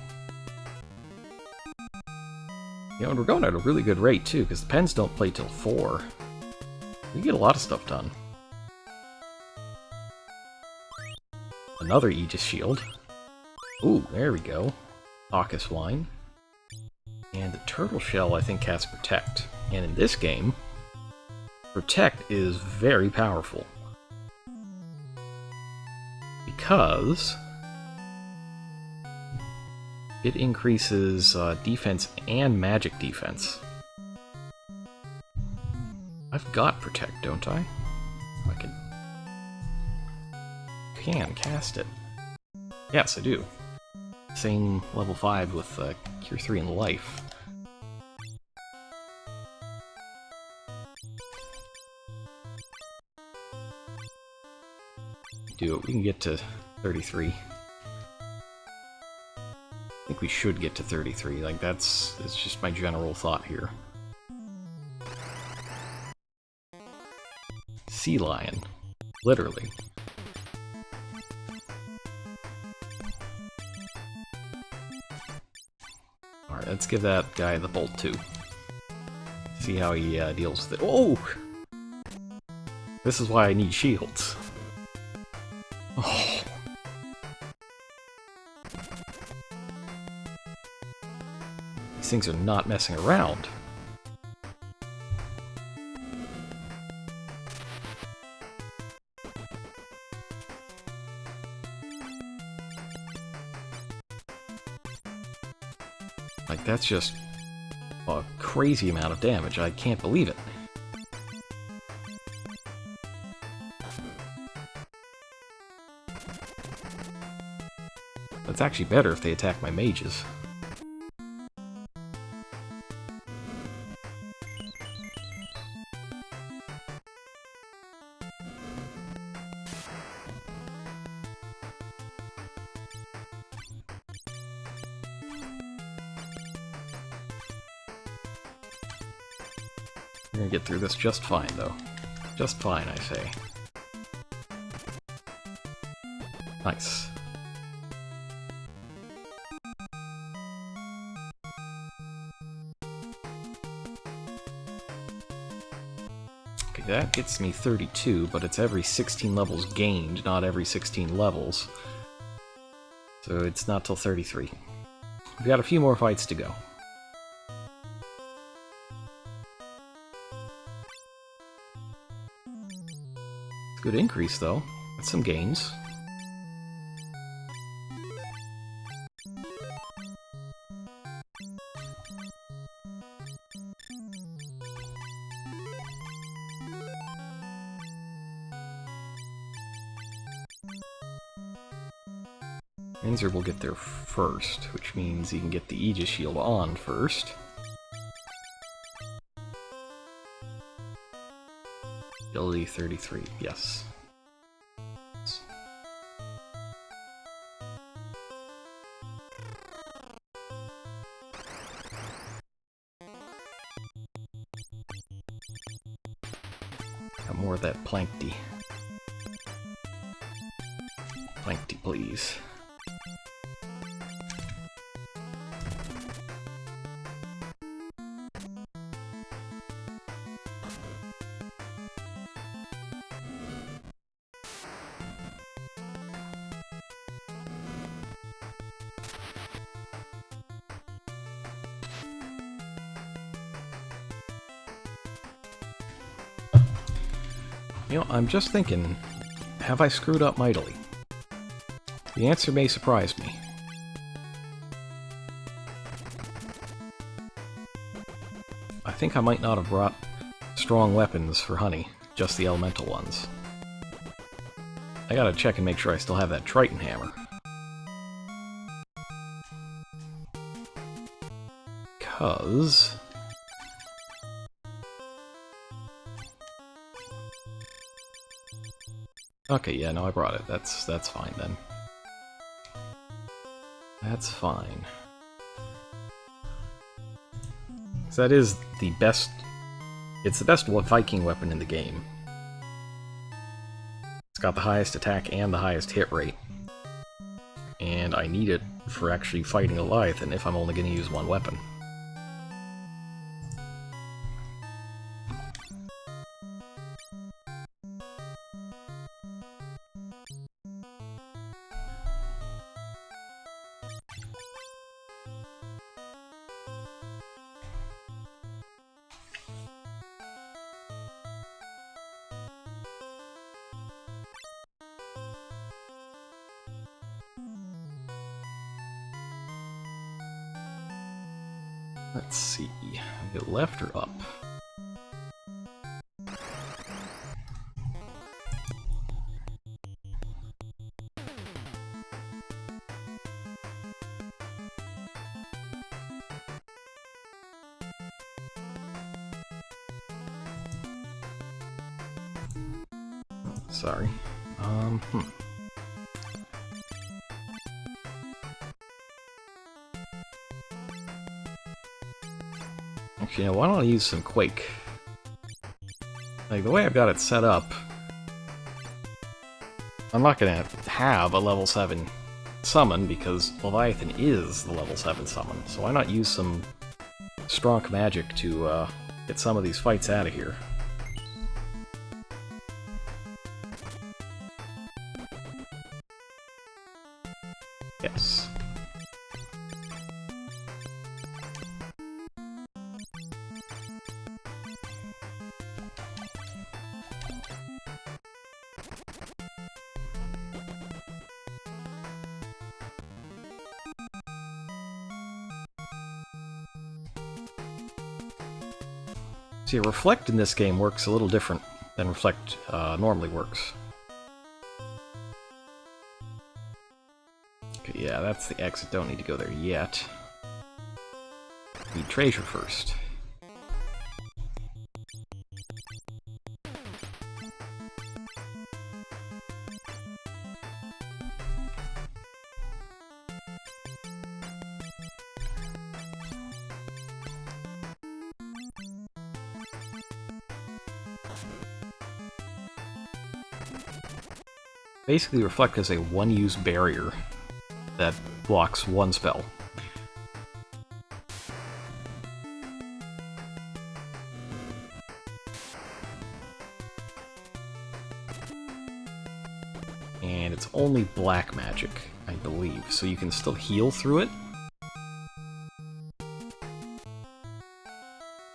Speaker 1: You know, and we're going at a really good rate, too, because the pens don't play till 4. We get a lot of stuff done. Another Aegis Shield. Ooh, there we go. Bacchus Wine. And the Turtle Shell, I think, casts Protect. And in this game, Protect is very powerful. Because it increases defense and magic defense. I've got Protect, don't I? I can cast it. Yes, I do. Same level 5 with Cure 3 and Life. Do it. We can get to 33. I think we should get to 33. Like, that's just my general thought here. Sea Lion. Literally. Alright, let's give that guy the bolt too. See how he deals with it. Oh! This is why I need shields. Oh. These things are not messing around. Like, that's just a crazy amount of damage. I can't believe it. It's actually better if they attack my mages. We're gonna get through this just fine, though. Just fine, I say. Nice. Okay, that gets me 32, but it's every 16 levels gained, not every 16 levels. So it's not till 33. We've got a few more fights to go. It's a good increase, though. That's some gains. Enzer will get there first, which means he can get the Aegis shield on first. Ability 33, yes. Got more of that Plankty. Plankty, please. You know, I'm just thinking, have I screwed up mightily? The answer may surprise me. I think I might not have brought strong weapons for Honey, just the elemental ones. I gotta check and make sure I still have that Triton hammer. 'Cause... Okay, yeah, no, I brought it. That's fine then. That's fine. So that is the best... It's the best Viking weapon in the game. It's got the highest attack and the highest hit rate. And I need it for actually fighting a Leviathan if I'm only going to use one weapon. Let's see, go left or up? Sorry. Actually, why don't I use some Quake? Like, the way I've got it set up, I'm not gonna have a level 7 summon, because Leviathan is the level 7 summon, so why not use some strong magic to get some of these fights out of here? Yes. See, Reflect in this game works a little different than Reflect normally works. Okay, yeah, that's the exit. Don't need to go there yet. Need treasure first. Basically, Reflect is a one-use barrier that blocks one spell. And it's only black magic, I believe, so you can still heal through it.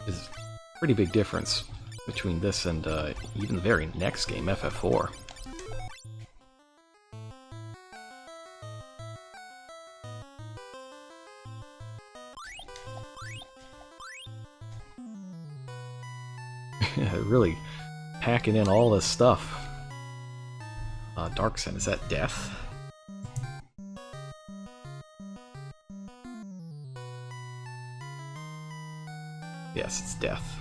Speaker 1: There's a pretty big difference between this and even the very next game, FF4. Really packing in all this stuff. Dark Sun, is that death? Yes, it's death.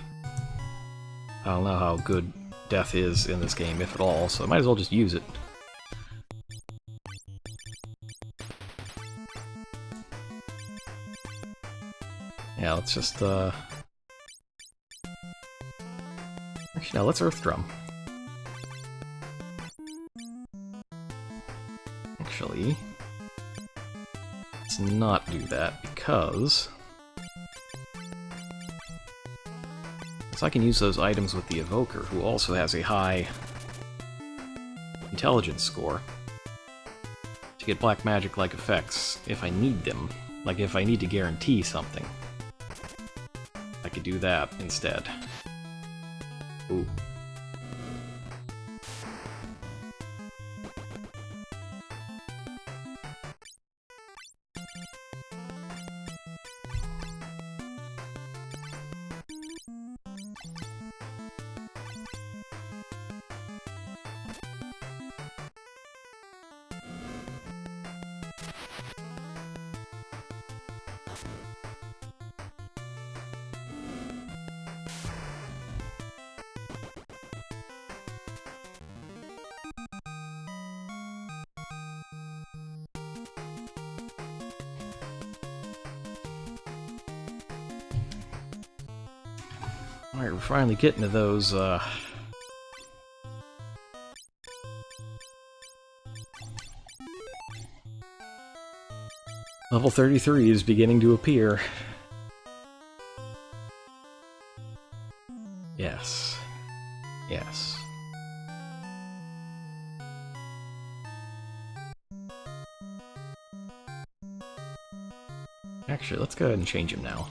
Speaker 1: I don't know how good death is in this game, if at all, so I might as well just use it. Yeah, let's just, Actually, no, let's Earth Drum. Actually, let's not do that, because I can use those items with the Evoker, who also has a high intelligence score, to get black magic-like effects if I need them. Like if I need to guarantee something, I could do that instead. Ooh. Alright, we're finally getting to those, Level 33 is beginning to appear. Yes. Yes. Actually, let's go ahead and change him now.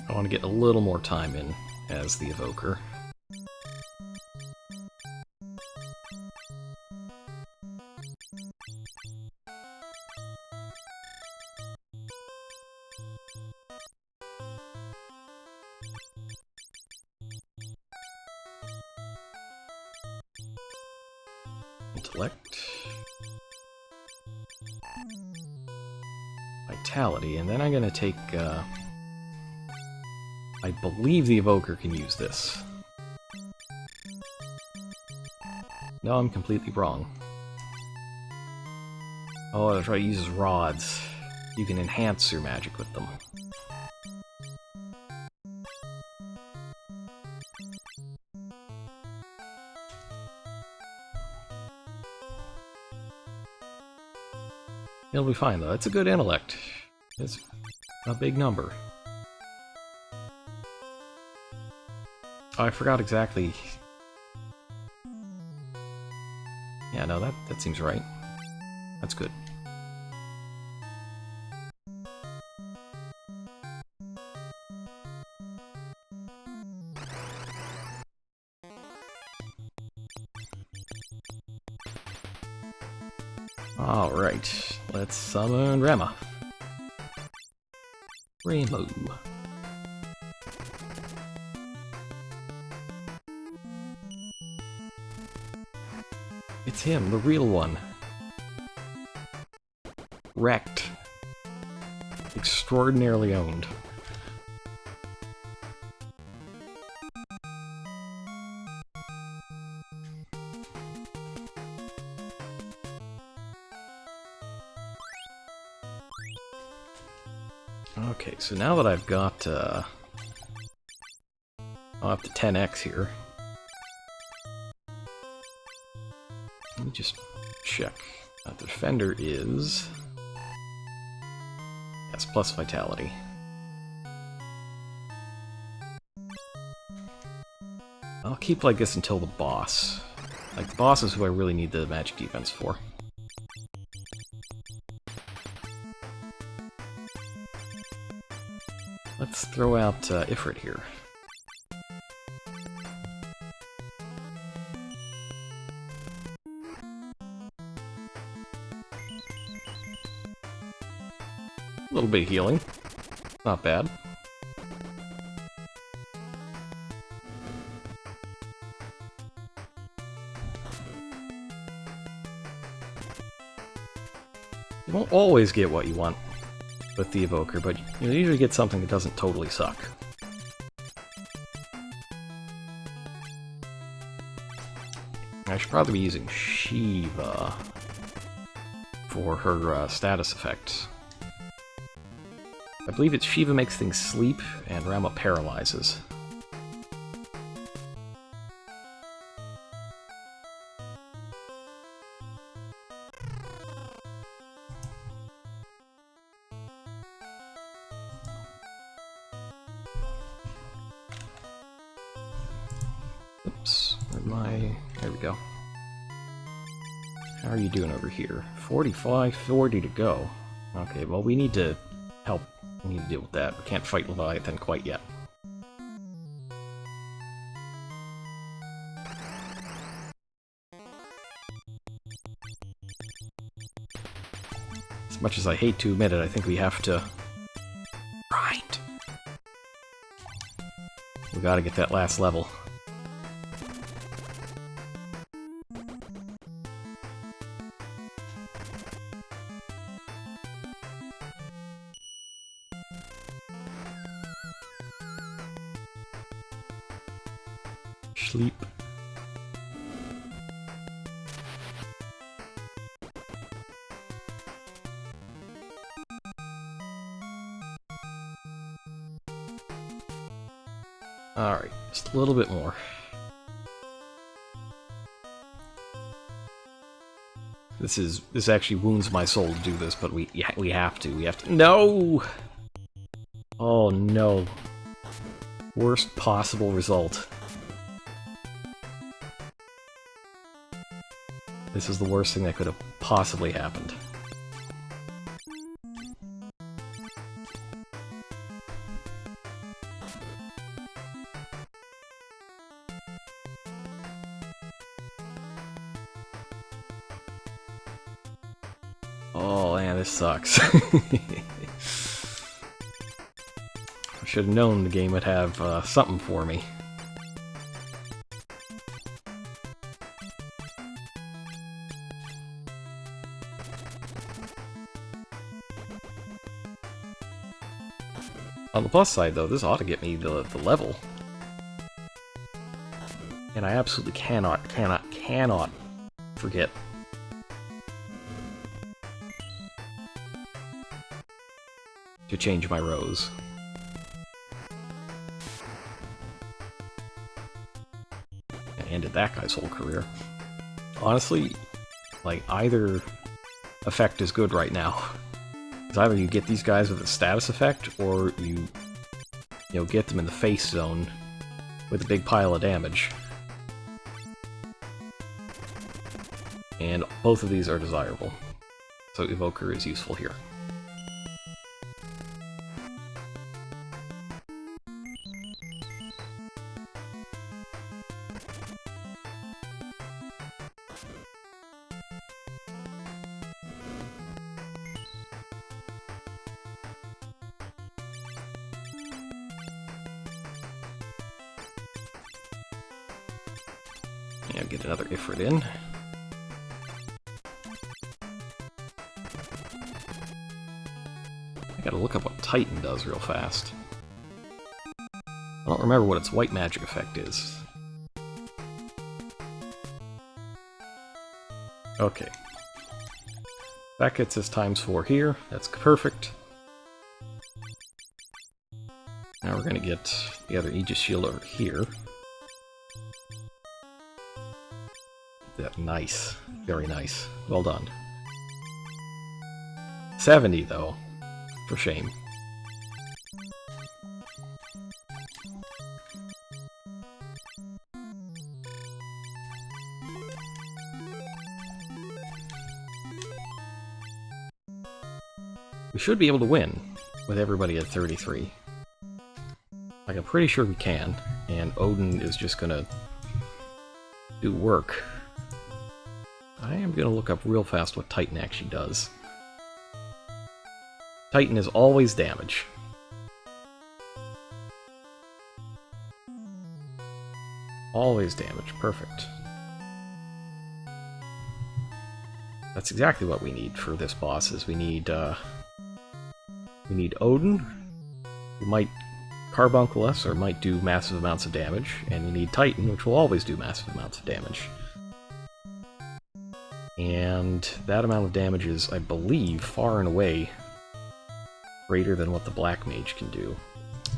Speaker 1: I want to get a little more time in as the Evoker. Intellect. Vitality, and then I'm going to take... I believe the Evoker can use this. No, I'm completely wrong. Oh, that's right, he uses rods. You can enhance your magic with them. It'll be fine, though. It's a good intellect. It's a big number. Oh, I forgot exactly. Yeah, no, that seems right. That's good. Alright, let's summon Rema. Remo. It's him, the real one. Wrecked. Extraordinarily owned. Okay, so now that I've got, I'll have to 10x here. me just check. The defender is... yes, plus vitality. I'll keep like this until the boss. Like, the boss is who I really need the magic defense for. Let's throw out Ifrit here. A little bit of healing. Not bad. You won't always get what you want with the Evoker, but you'll usually get something that doesn't totally suck. I should probably be using Shiva for her status effects. I believe it's Shiva makes things sleep, and Rama paralyzes. Oops, where am I? There we go. How are you doing over here? 45, 40 to go. Okay, well we need to help. We need to deal with that. We can't fight Leviathan quite yet. As much as I hate to admit it, I think we have to grind. We gotta get that last level. Sleep. Alright, just a little bit more. This actually wounds my soul to do this, but we have to. No! Oh no. Worst possible result. This is the worst thing that could have possibly happened. Oh man, this sucks. I should have known the game would have something for me. On the plus side, though, this ought to get me the level. And I absolutely cannot forget. To change my rows. And ended that guy's whole career. Honestly, like, either effect is good right now. Because either you get these guys with a status effect, or you get them in the face zone with a big pile of damage. And both of these are desirable. So Evoker is useful here. Yeah, get another Ifrit in. I gotta look up what Titan does real fast. I don't remember what its white magic effect is. Okay. That gets us ×4 here. That's perfect. Now we're gonna get the other Aegis shield over here. That nice. Very nice. Well done. 70, though. For shame. We should be able to win with everybody at 33. Like, I'm pretty sure we can, and Odin is just gonna do work. I am gonna look up real fast what Titan actually does. Titan is always damage. Always damage, perfect. That's exactly what we need for this boss, is we need Odin, who might carbuncle us, or might do massive amounts of damage, and we need Titan, which will always do massive amounts of damage. And that amount of damage is, I believe, far and away greater than what the Black Mage can do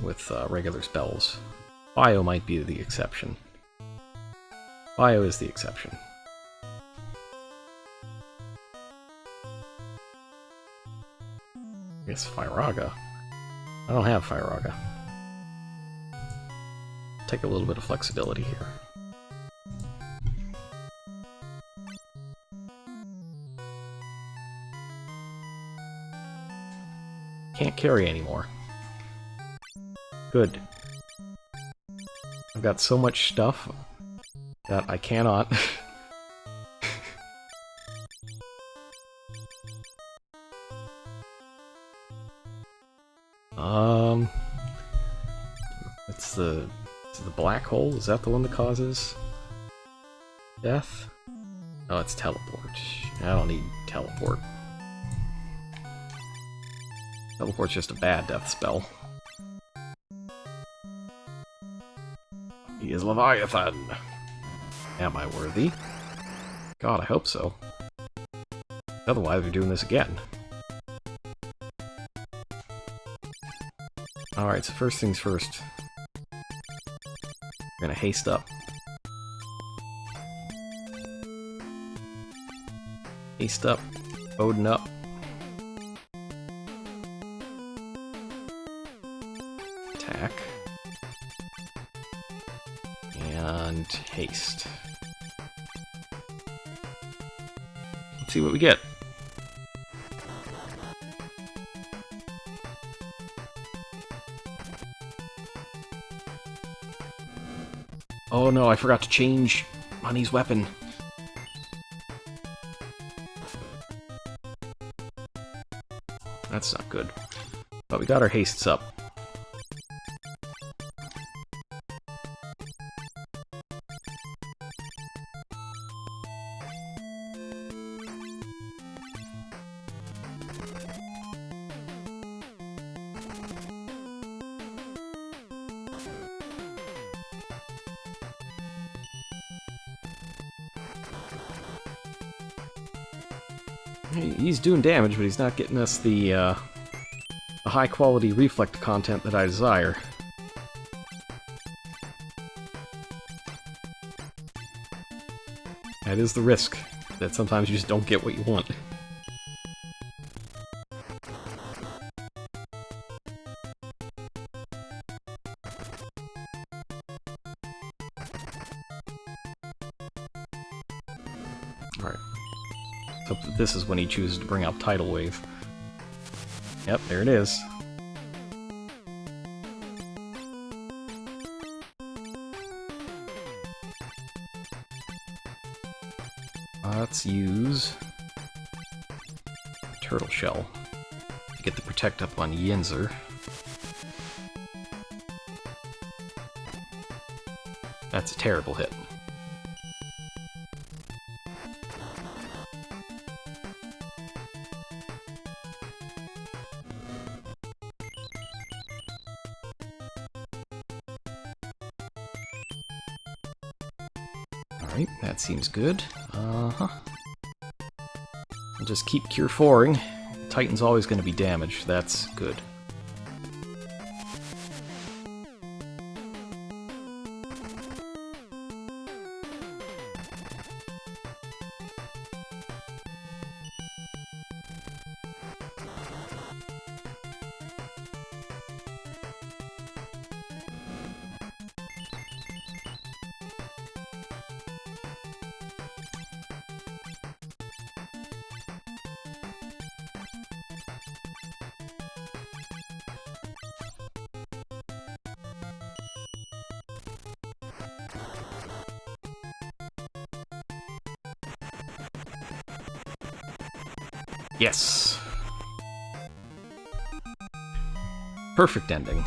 Speaker 1: with regular spells. Bio might be the exception. Bio is the exception. I guess Firaga. I don't have Firaga. Take a little bit of flexibility here. Can't carry anymore. Good. I've got so much stuff that I cannot. It's the black hole? Is that the one that causes death? Oh, it's teleport. I don't need teleport. Teleport's just a bad death spell. He is Leviathan! Am I worthy? God, I hope so. Otherwise, we're doing this again. Alright, so first things first. We're gonna haste up. Haste up. Odin up. Attack. And haste. Let's see what we get. Oh no, I forgot to change Honey's weapon. That's not good. But we got our hastes up. He's doing damage, but he's not getting us the high-quality reflect content that I desire. That is the risk, that sometimes you just don't get what you want. Alright. So this is when he chooses to bring out Tidal Wave. Yep, there it is. Let's use Turtle Shell to get the Protect up on Yinzer. That's a terrible hit. Alright, that seems good. I'll just keep Cure 4ing. Titan's always going to be damaged. That's good. Yes! Perfect ending.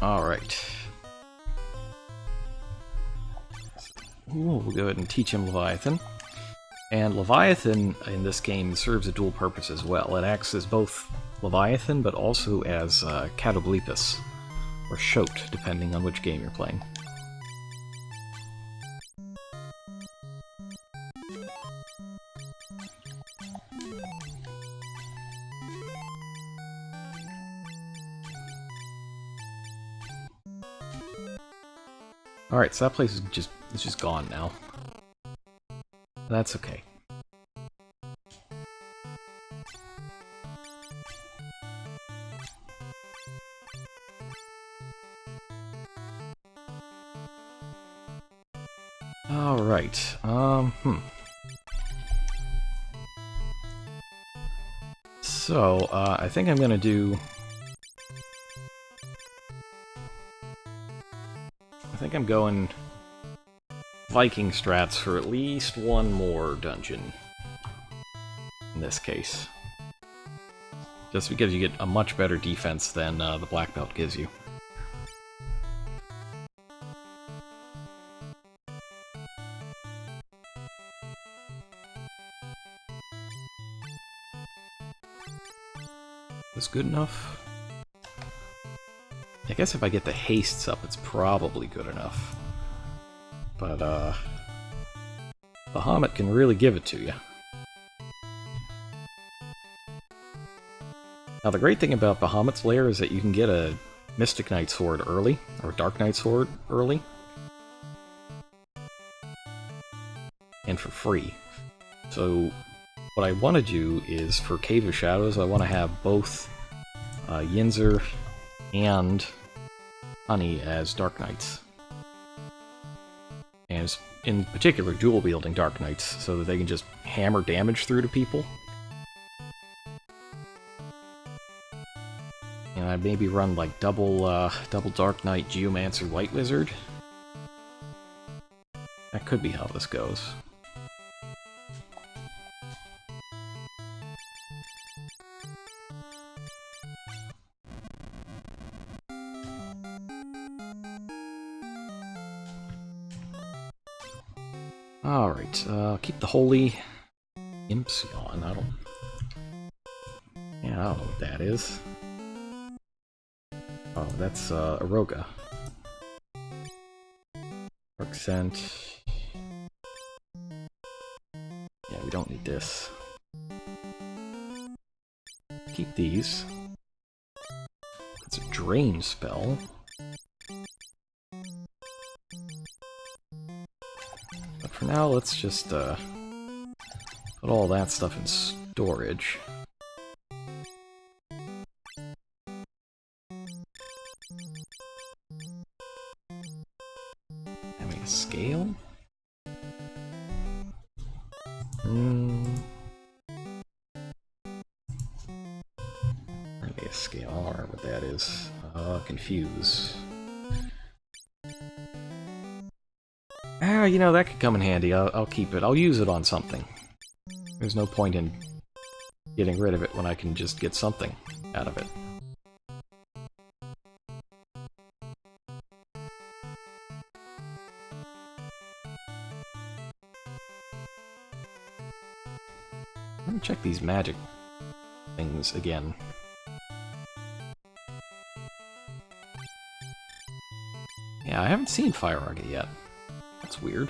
Speaker 1: Alright. We'll go ahead and teach him Leviathan. And Leviathan, in this game, serves a dual purpose as well. It acts as both Leviathan, but also as Catoblepus, or Shote, depending on which game you're playing. Alright, so that place is just gone now. That's okay. Alright, So, I think I'm gonna do... I think I'm going Viking strats for at least one more dungeon. In this case. Just because you get a much better defense than the black belt gives you. Is good enough? I guess if I get the hastes up, it's probably good enough. But, Bahamut can really give it to you. Now, the great thing about Bahamut's lair is that you can get a Mystic Knight sword early, or a Dark Knight sword early. And for free. So, what I want to do is, for Cave of Shadows, I want to have both Yinzer and Honey as Dark Knights. And in particular, dual-wielding Dark Knights, so that they can just hammer damage through to people. And I'd maybe run like double Dark Knight, Geomancer, Light Wizard. That could be how this goes. Alright, keep the Holy Impsion. I don't know what that is. Oh, that's Aroga. Accent. Yeah, we don't need this. Keep these. It's a drain spell. But for now, let's just put all that stuff in storage. Having a scale? Maybe a scale. I don't remember what that is. Confuse. Ah, you know, that could come in handy. I'll keep it. I'll use it on something. There's no point in getting rid of it when I can just get something out of it. Let me check these magic things again. Yeah, I haven't seen Fire Rocket yet. That's weird.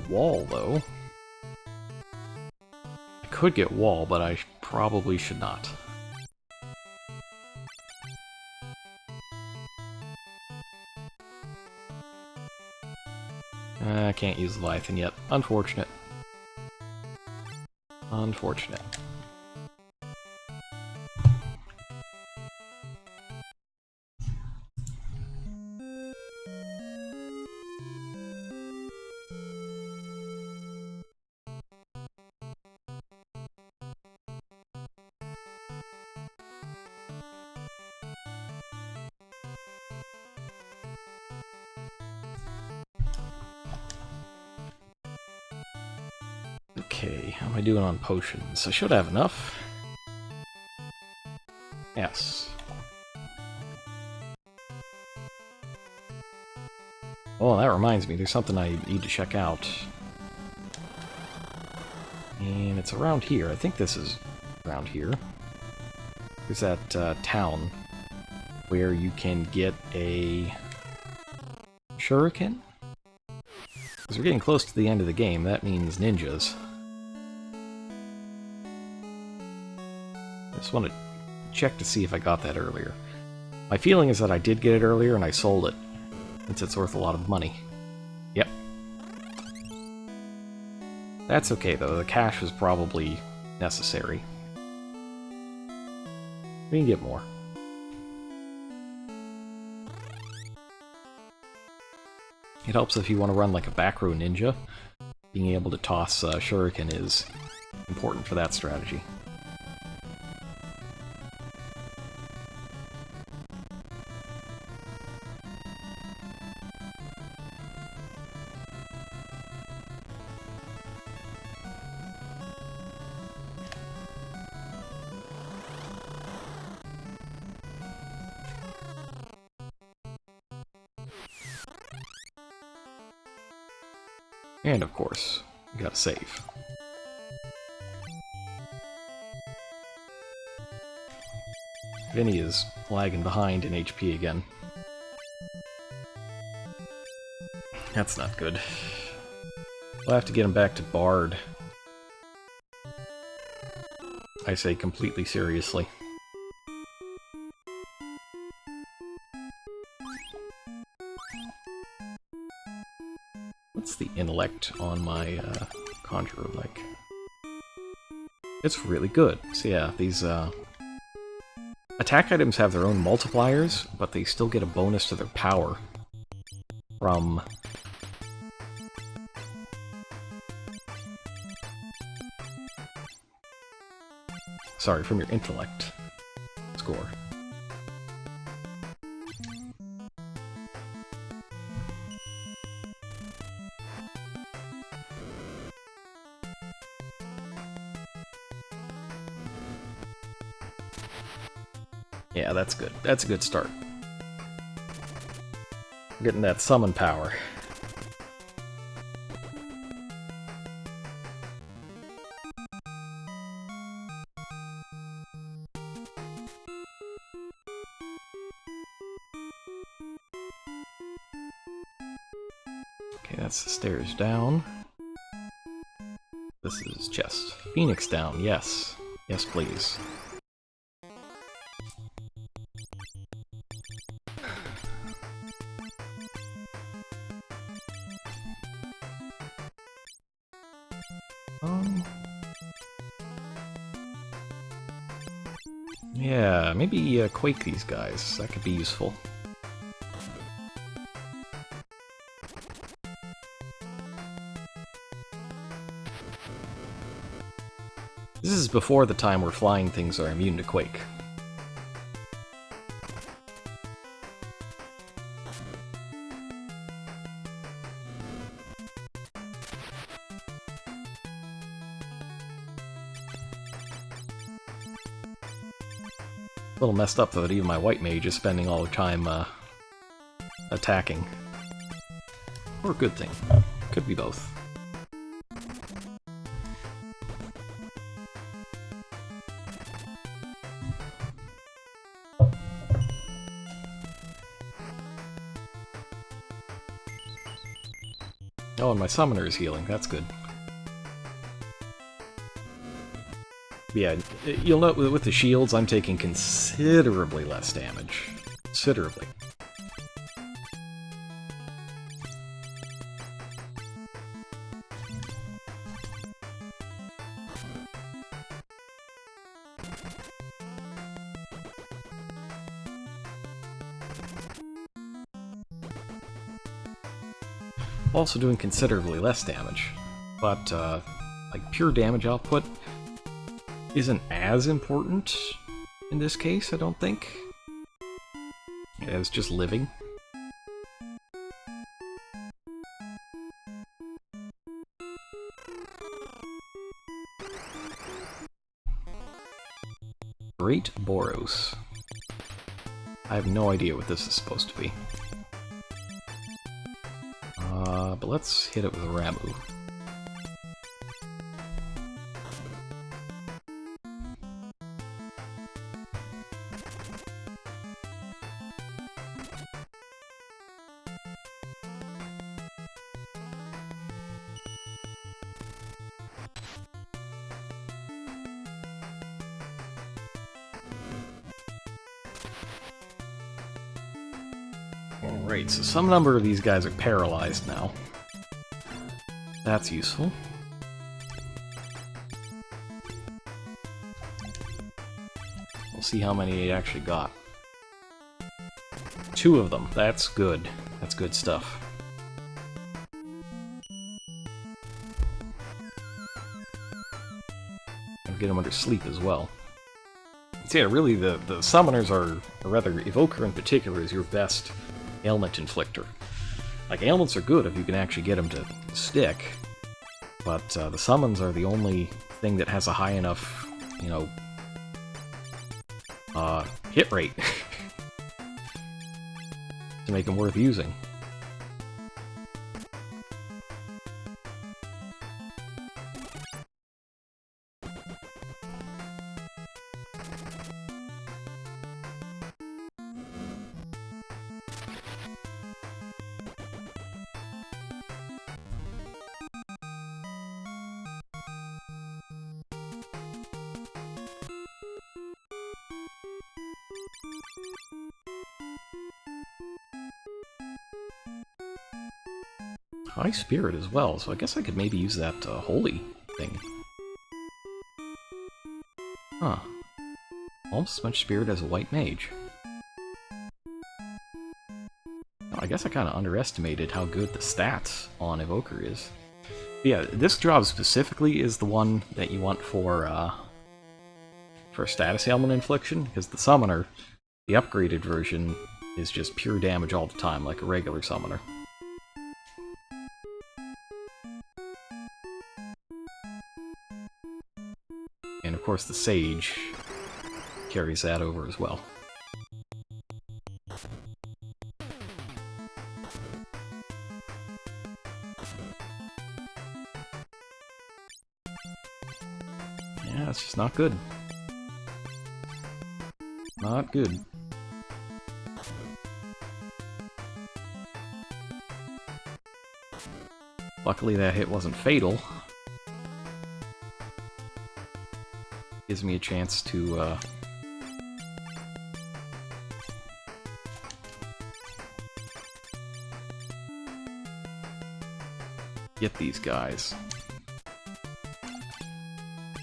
Speaker 1: Wall, though. I could get Wall, but I probably should not. I can't use Leviathan yet. Unfortunate. Unfortunate. Okay, how am I doing on potions? I should have enough. Yes. Oh, that reminds me, there's something I need to check out. And it's around here. I think this is around here. There's that town where you can get a shuriken? Because we're getting close to the end of the game, that means ninjas. I just want to check to see if I got that earlier. My feeling is that I did get it earlier and I sold it, since it's worth a lot of money. Yep. That's okay though, the cash was probably necessary. We can get more. It helps if you want to run like a back row ninja. Being able to toss shuriken is important for that strategy. And of course, you gotta save. Vinny is lagging behind in HP again. That's not good. We'll have to get him back to Bard. I say completely seriously. What's the intellect on my Conjurer like? It's really good. So yeah, these attack items have their own multipliers, but they still get a bonus to their power from... Sorry, from your intellect score. Yeah, that's good. That's a good start. Getting that summon power. Okay, that's the stairs down. This is chest. Phoenix down, yes. Yes, please. Yeah, maybe quake these guys. That could be useful. This is before the time where flying things are immune to quake. A little messed up though that even my white mage is spending all the time attacking. Or a good thing. Could be both. Oh, and my summoner is healing. That's good. Yeah, you'll note with the shields, I'm taking considerably less damage. Considerably. Also doing considerably less damage, but like pure damage output isn't as important in this case, I don't think. It's just living. Great Boros. I have no idea what this is supposed to be. But let's hit it with a Ramu. Alright, so some number of these guys are paralyzed now. That's useful. We'll see how many he actually got. 2 of them. That's good. That's good stuff. And get him under sleep as well. So yeah, really the summoners are, or rather Evoker in particular, is your best ailment inflictor. Like, ailments are good if you can actually get them to stick, but the summons are the only thing that has a high enough, you know, hit rate to make them worth using. High Spirit as well, so I guess I could maybe use that Holy thing. Huh. Almost as much Spirit as a White Mage. Oh, I guess I kind of underestimated how good the stats on Evoker is. But yeah, this job specifically is the one that you want for status ailment infliction, because the Summoner, the upgraded version, is just pure damage all the time, like a regular Summoner. And of course the Sage carries that over as well. Yeah, it's just not good. Not good. Luckily that hit wasn't fatal. Gives me a chance to get these guys.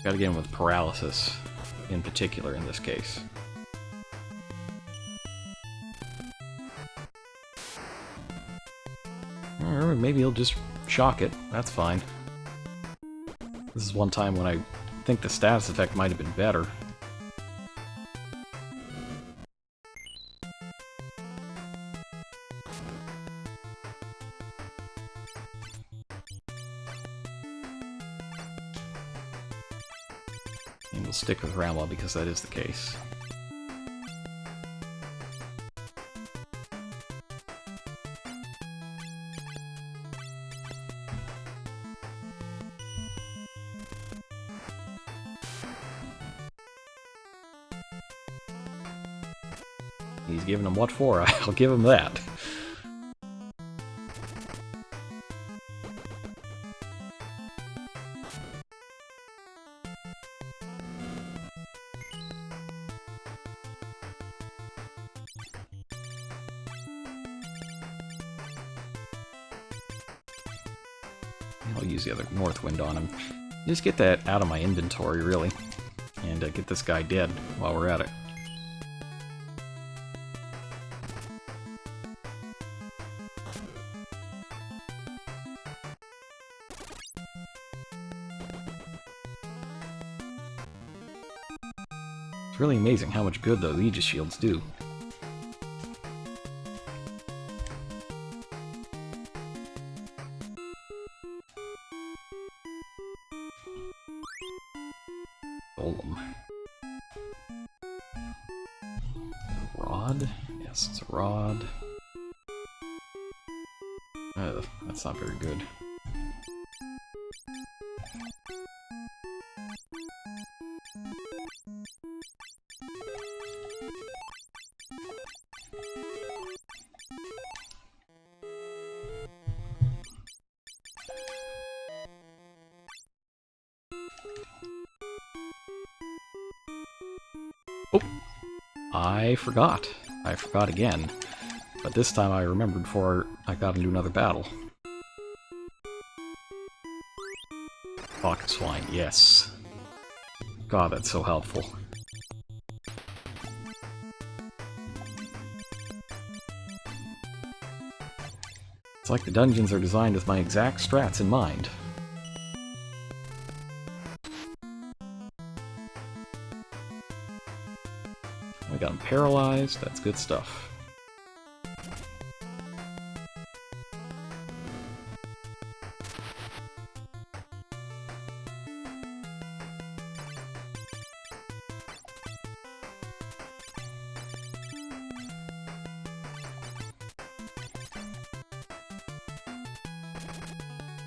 Speaker 1: Gotta get him with paralysis, in particular in this case. Or maybe he'll just shock it, that's fine. This is one time when I think the status effect might have been better. And we'll stick with Ramla because that is the case. He's giving him what for? I'll give him that. I'll use the other North Wind on him. Just get that out of my inventory, really. And get this guy dead while we're at it. It's really amazing how much good those Aegis shields do. Golem. Yes, it's a rod. That's not very good. Oh! I forgot. I forgot again. But this time I remembered before I got into another battle. Pocket swine, yes. God, that's so helpful. It's like the dungeons are designed with my exact strats in mind. We got him paralyzed, that's good stuff.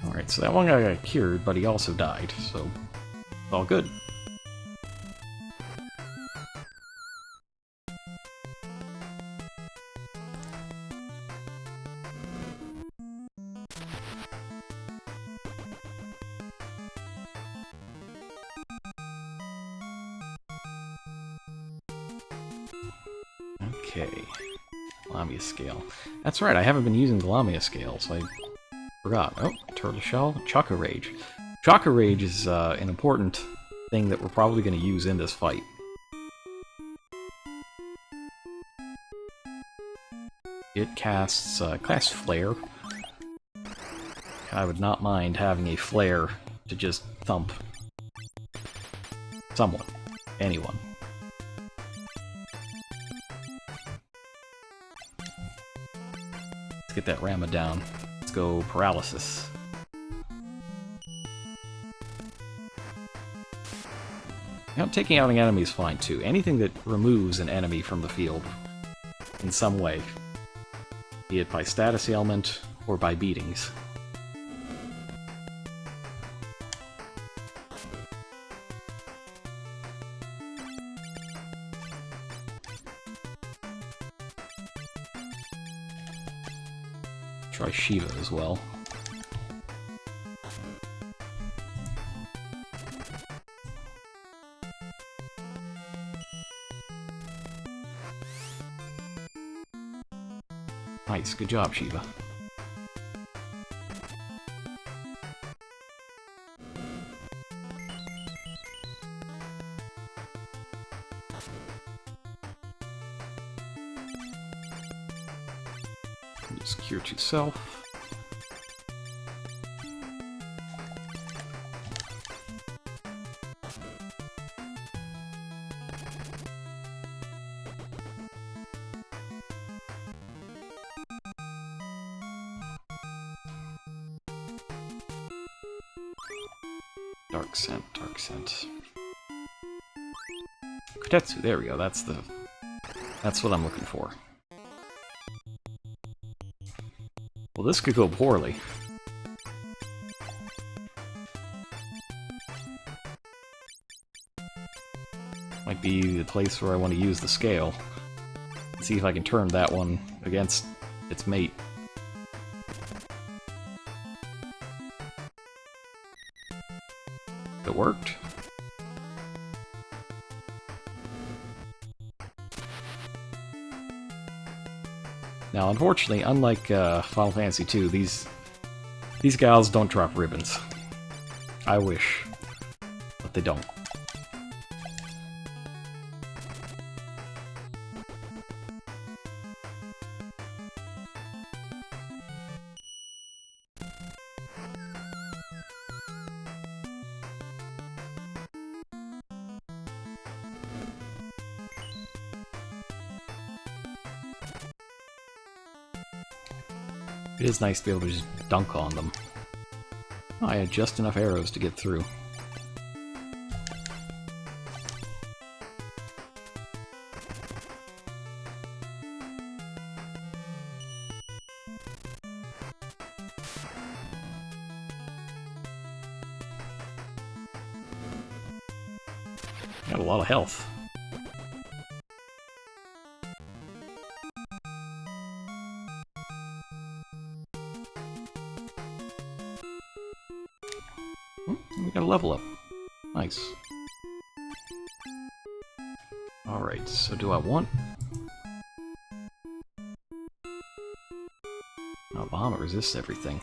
Speaker 1: Alright, so that one guy got cured, but he also died, so it's all good. Okay, Lamia scale. That's right, I haven't been using the Lamia scales. I forgot. Oh, turtle shell, Chakra Rage. Chakra Rage is an important thing that we're probably going to use in this fight. It casts Flare. I would not mind having a flare to just thump someone, anyone. Let's get that Rama down. Let's go Paralysis. Now, taking out an enemy is fine too. Anything that removes an enemy from the field in some way, be it by status ailment or by beatings. Try Shiva as well. Nice, good job, Shiva. Just cure to self. Dark scent, dark scent. Kotetsu, there we go, that's what I'm looking for. Well, this could go poorly. Might be the place where I want to use the scale. See if I can turn that one against its mate. It worked. Now, unfortunately, unlike Final Fantasy II, these gals don't drop ribbons. I wish, but they don't. It is nice to be able to just dunk on them. Oh, I had just enough arrows to get through. Got a lot of health. We got a level up. Nice. Alright, so do I want... Oh, Bahamut resists everything.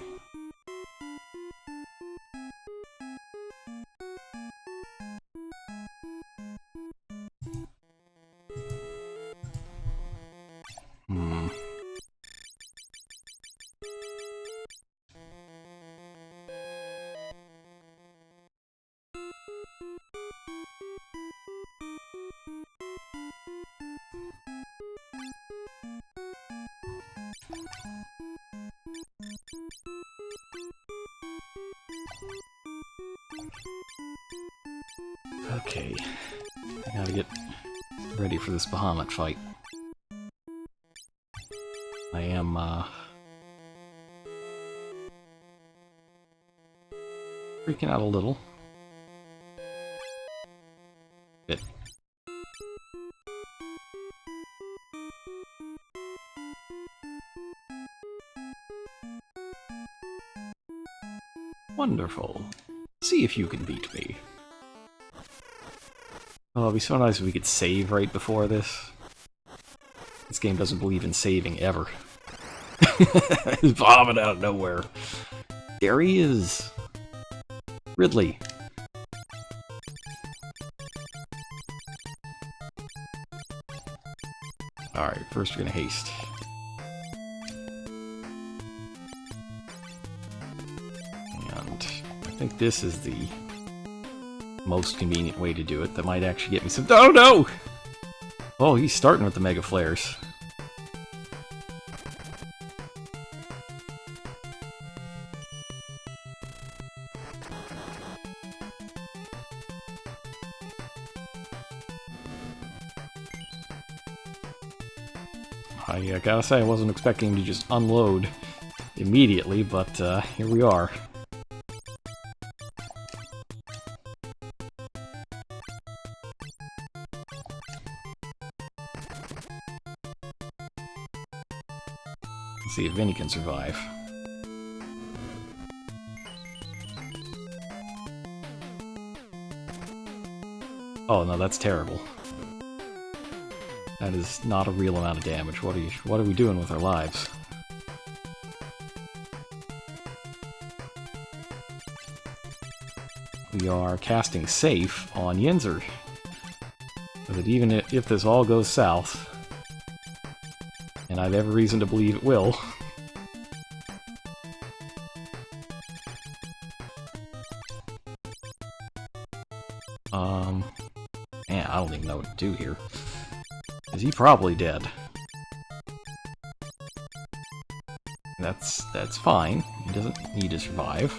Speaker 1: Okay, I gotta get ready for this Bahamut fight. I am, freaking out a little. Bit. Wonderful. See if you can beat me. Oh, it'd be so nice if we could save right before this. This game doesn't believe in saving, ever. It's Bahamut out of nowhere. There he is! Ridley. Alright, first we're gonna haste. And I think this is the most convenient way to do it. That might actually get me some... Oh no! Oh, he's starting with the Mega Flares. I gotta say, I wasn't expecting him to just unload immediately, but here we are. Let's see if Vinny can survive. Oh no, that's terrible. That is not a real amount of damage. What are we doing with our lives? We are casting safe on Yinzer. So that even if this all goes south, and I have every reason to believe it will, man, I don't even know what to do here. Is he probably dead? That's fine. He doesn't need to survive.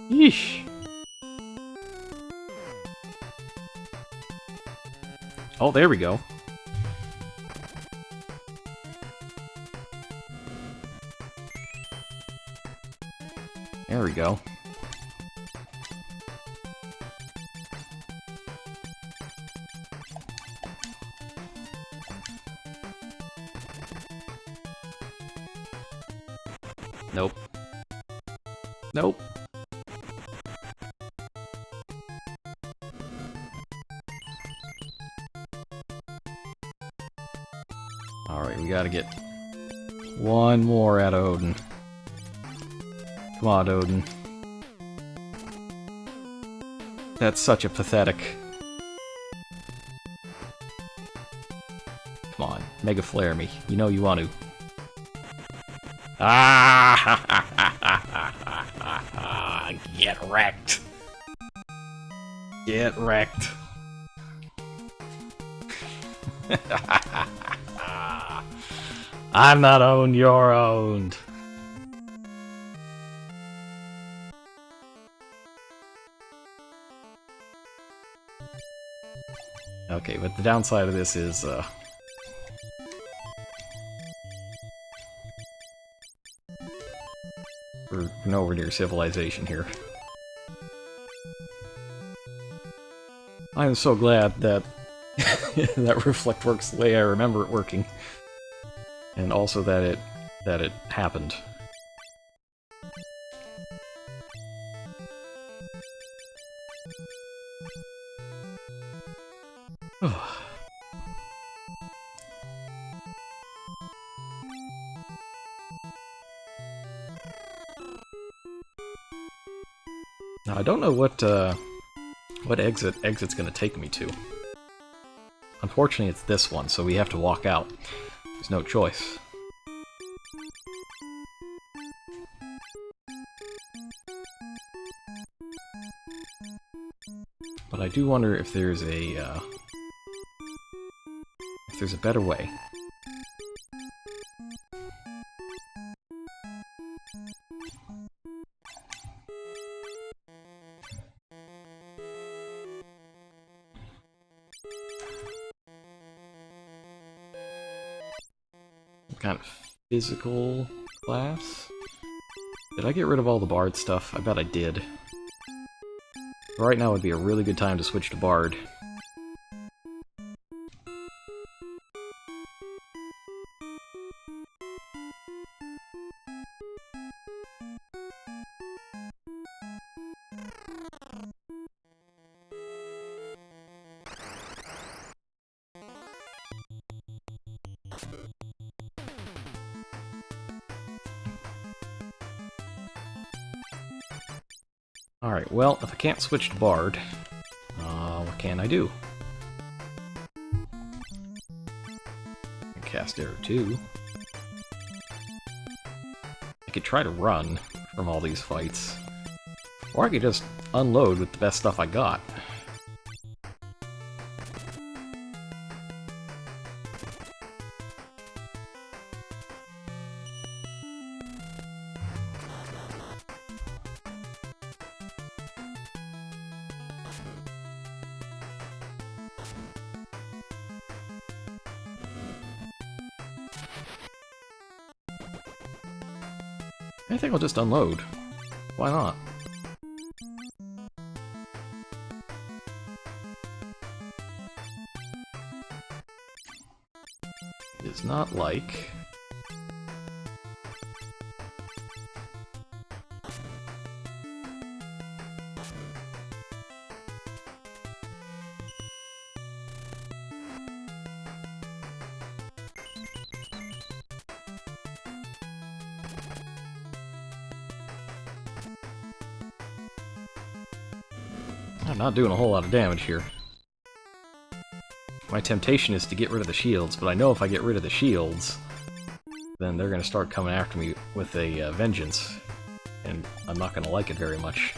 Speaker 1: Yeesh. Oh, there we go. There we go. Nope. Nope. Alright, we gotta get one more out of Odin. Come on, Odin. That's such a pathetic... Come on, Mega Flare me. You know you want to. Ah! Get wrecked. Get wrecked. I'm not owned, you're owned. Okay, but the downside of this is, We're nowhere near civilization here. I am so glad that that reflect works the way I remember it working, and also that it happened. Now I don't know what exit's gonna take me to. Unfortunately, it's this one, so we have to walk out. There's no choice. But I do wonder if there's a better way. Kind of physical class? Did I get rid of all the Bard stuff? I bet I did. Right now would be a really good time to switch to Bard. Alright, well, if I can't switch to Bard, what can I do? I can cast Arrow 2. I could try to run from all these fights. Or I could just unload with the best stuff I got. I think I'll just unload. Why not? It is not like... I'm not doing a whole lot of damage here. My temptation is to get rid of the shields, but I know if I get rid of the shields, then they're going to start coming after me with a vengeance, and I'm not going to like it very much.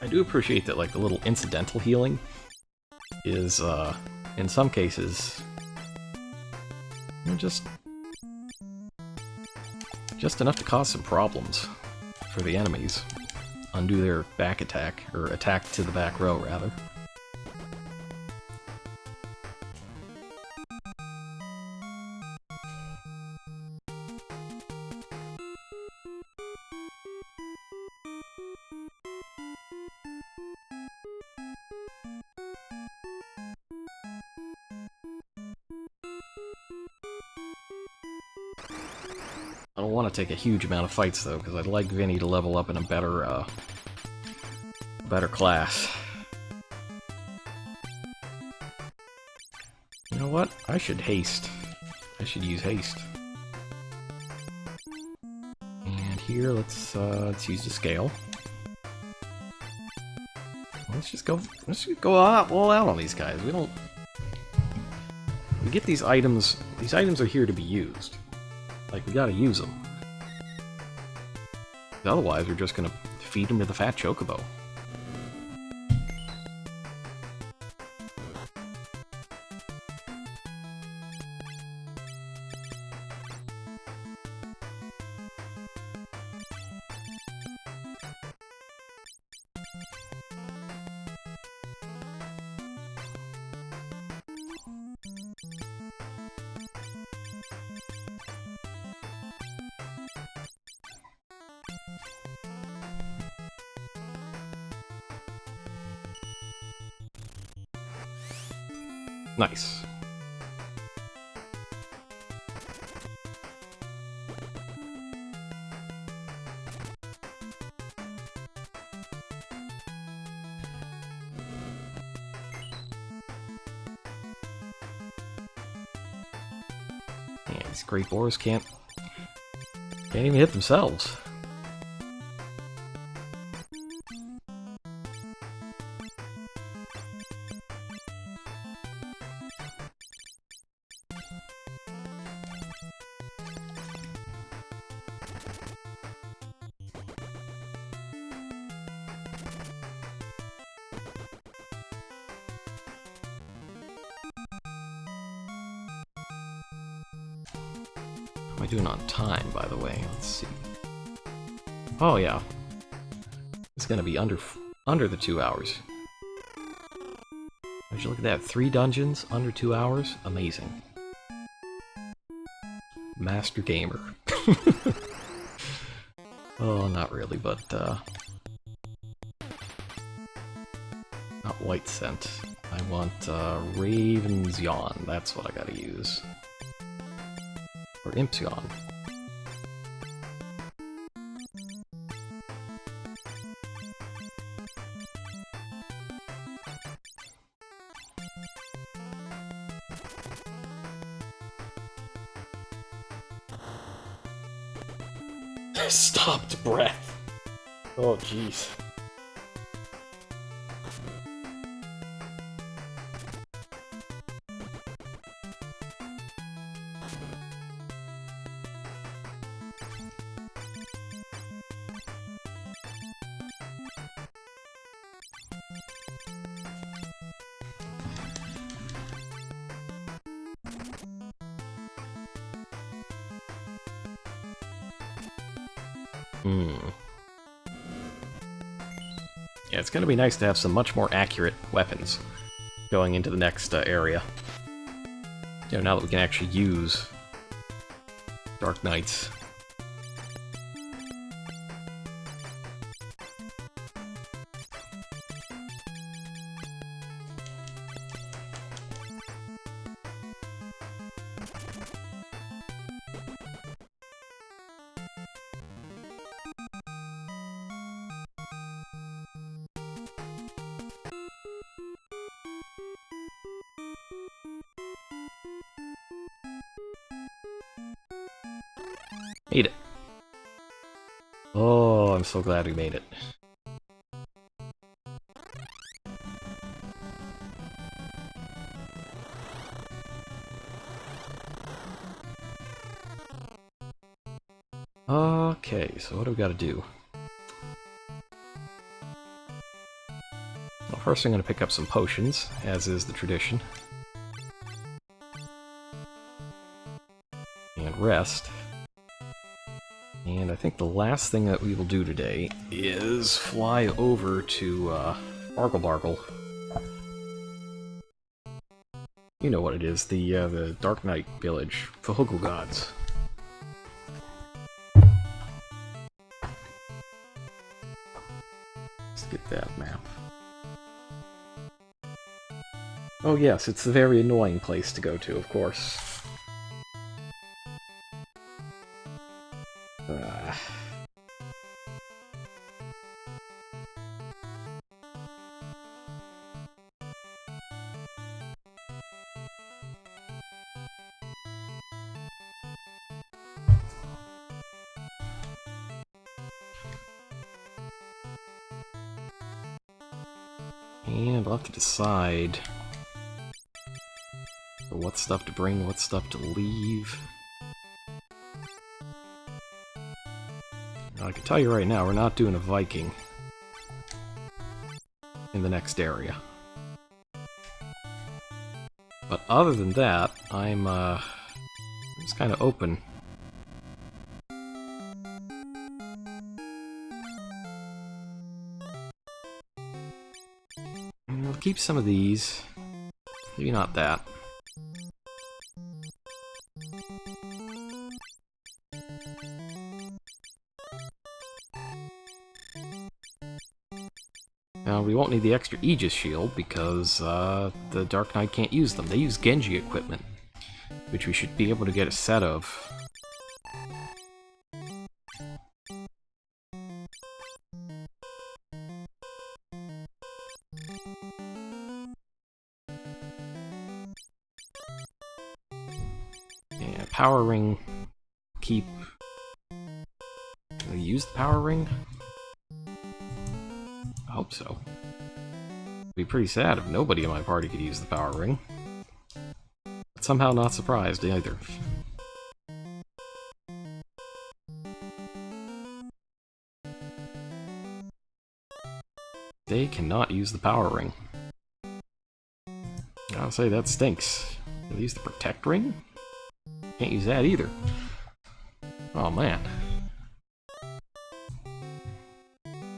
Speaker 1: I do appreciate that, like, the little incidental healing is, in some cases, you know, just enough to cause some problems for the enemies. Undo their back attack, or attack to the back row, rather. I don't want to take a huge amount of fights, though, because I'd like Vinny to level up in a better, better class. You know what? I should haste. I should use haste. And here, let's use the scale. Let's just go all out on these guys. We get these items are here to be used. Like, we gotta use them. Otherwise, we're just gonna feed them to the fat chocobo. Nice. Yeah, these great boars can't even hit themselves. Am I doing on time, by the way? Let's see. Oh yeah, it's gonna be under the 2 hours. Would you look at that? 3 dungeons under 2 hours? Amazing. Master gamer. Oh, not really, but not white scent. I want Raven's Yawn. That's what I gotta use. Or Imp's Yawn. Stopped breath. Oh, jeez. Yeah, it's gonna be nice to have some much more accurate weapons going into the next area. You know, now that we can actually use Dark Knights. Made it. Oh, I'm so glad we made it. Okay, so what do we gotta do? Well, first I'm gonna pick up some potions, as is the tradition. And rest. And I think the last thing that we will do today is fly over to Bargle. You know what it is, the Dark Knight village, Fahugu Gods. Let's get that map. Oh yes, it's a very annoying place to go to, of course. And I'll have to decide what stuff to bring, what stuff to leave. Now, I can tell you right now, we're not doing a Viking in the next area. But other than that, I'm just kind of open. We'll keep some of these. Maybe not that. Now, we won't need the extra Aegis shield because the Dark Knight can't use them. They use Genji equipment, which we should be able to get a set of. Yeah, power ring. Keep. Can we use the power ring? I hope so. It'd be pretty sad if nobody in my party could use the power ring. But somehow not surprised either. They cannot use the power ring. I'll say that stinks. Can they use the protect ring? Can't use that either. Oh man.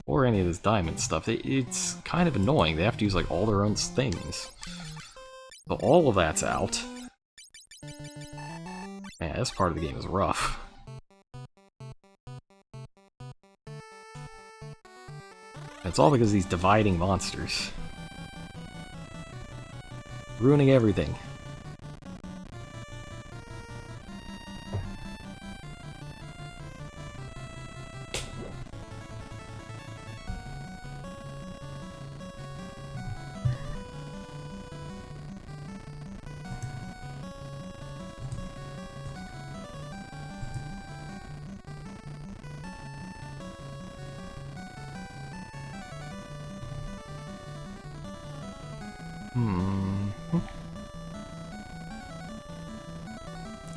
Speaker 1: Or any of this diamond stuff. It's kind of annoying. They have to use like all their own things. So all of that's out. Man, this part of the game is rough. It's all because of these dividing monsters. Ruining everything.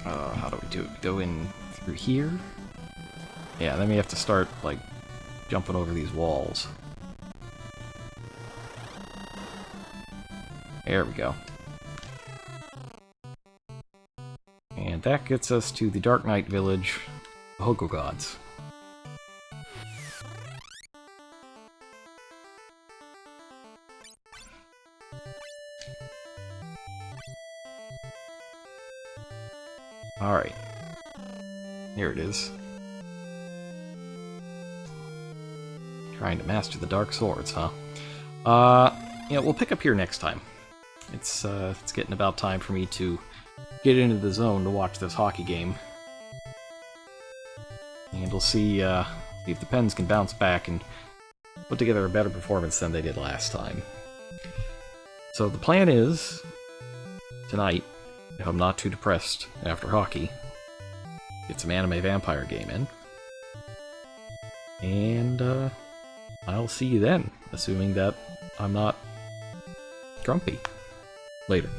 Speaker 1: How do we do it? Go in through here? Yeah, then we have to start, like, jumping over these walls. There we go. And that gets us to the Dark Knight Village, Hoko Gods. Alright. Here it is. Trying to master the dark swords, huh? Yeah, we'll pick up here next time. It's getting about time for me to get into the zone to watch this hockey game. And we'll see if the Pens can bounce back and put together a better performance than they did last time. So the plan is, tonight, if I'm not too depressed after hockey, get some anime vampire game in. And I'll see you then, assuming that I'm not grumpy later.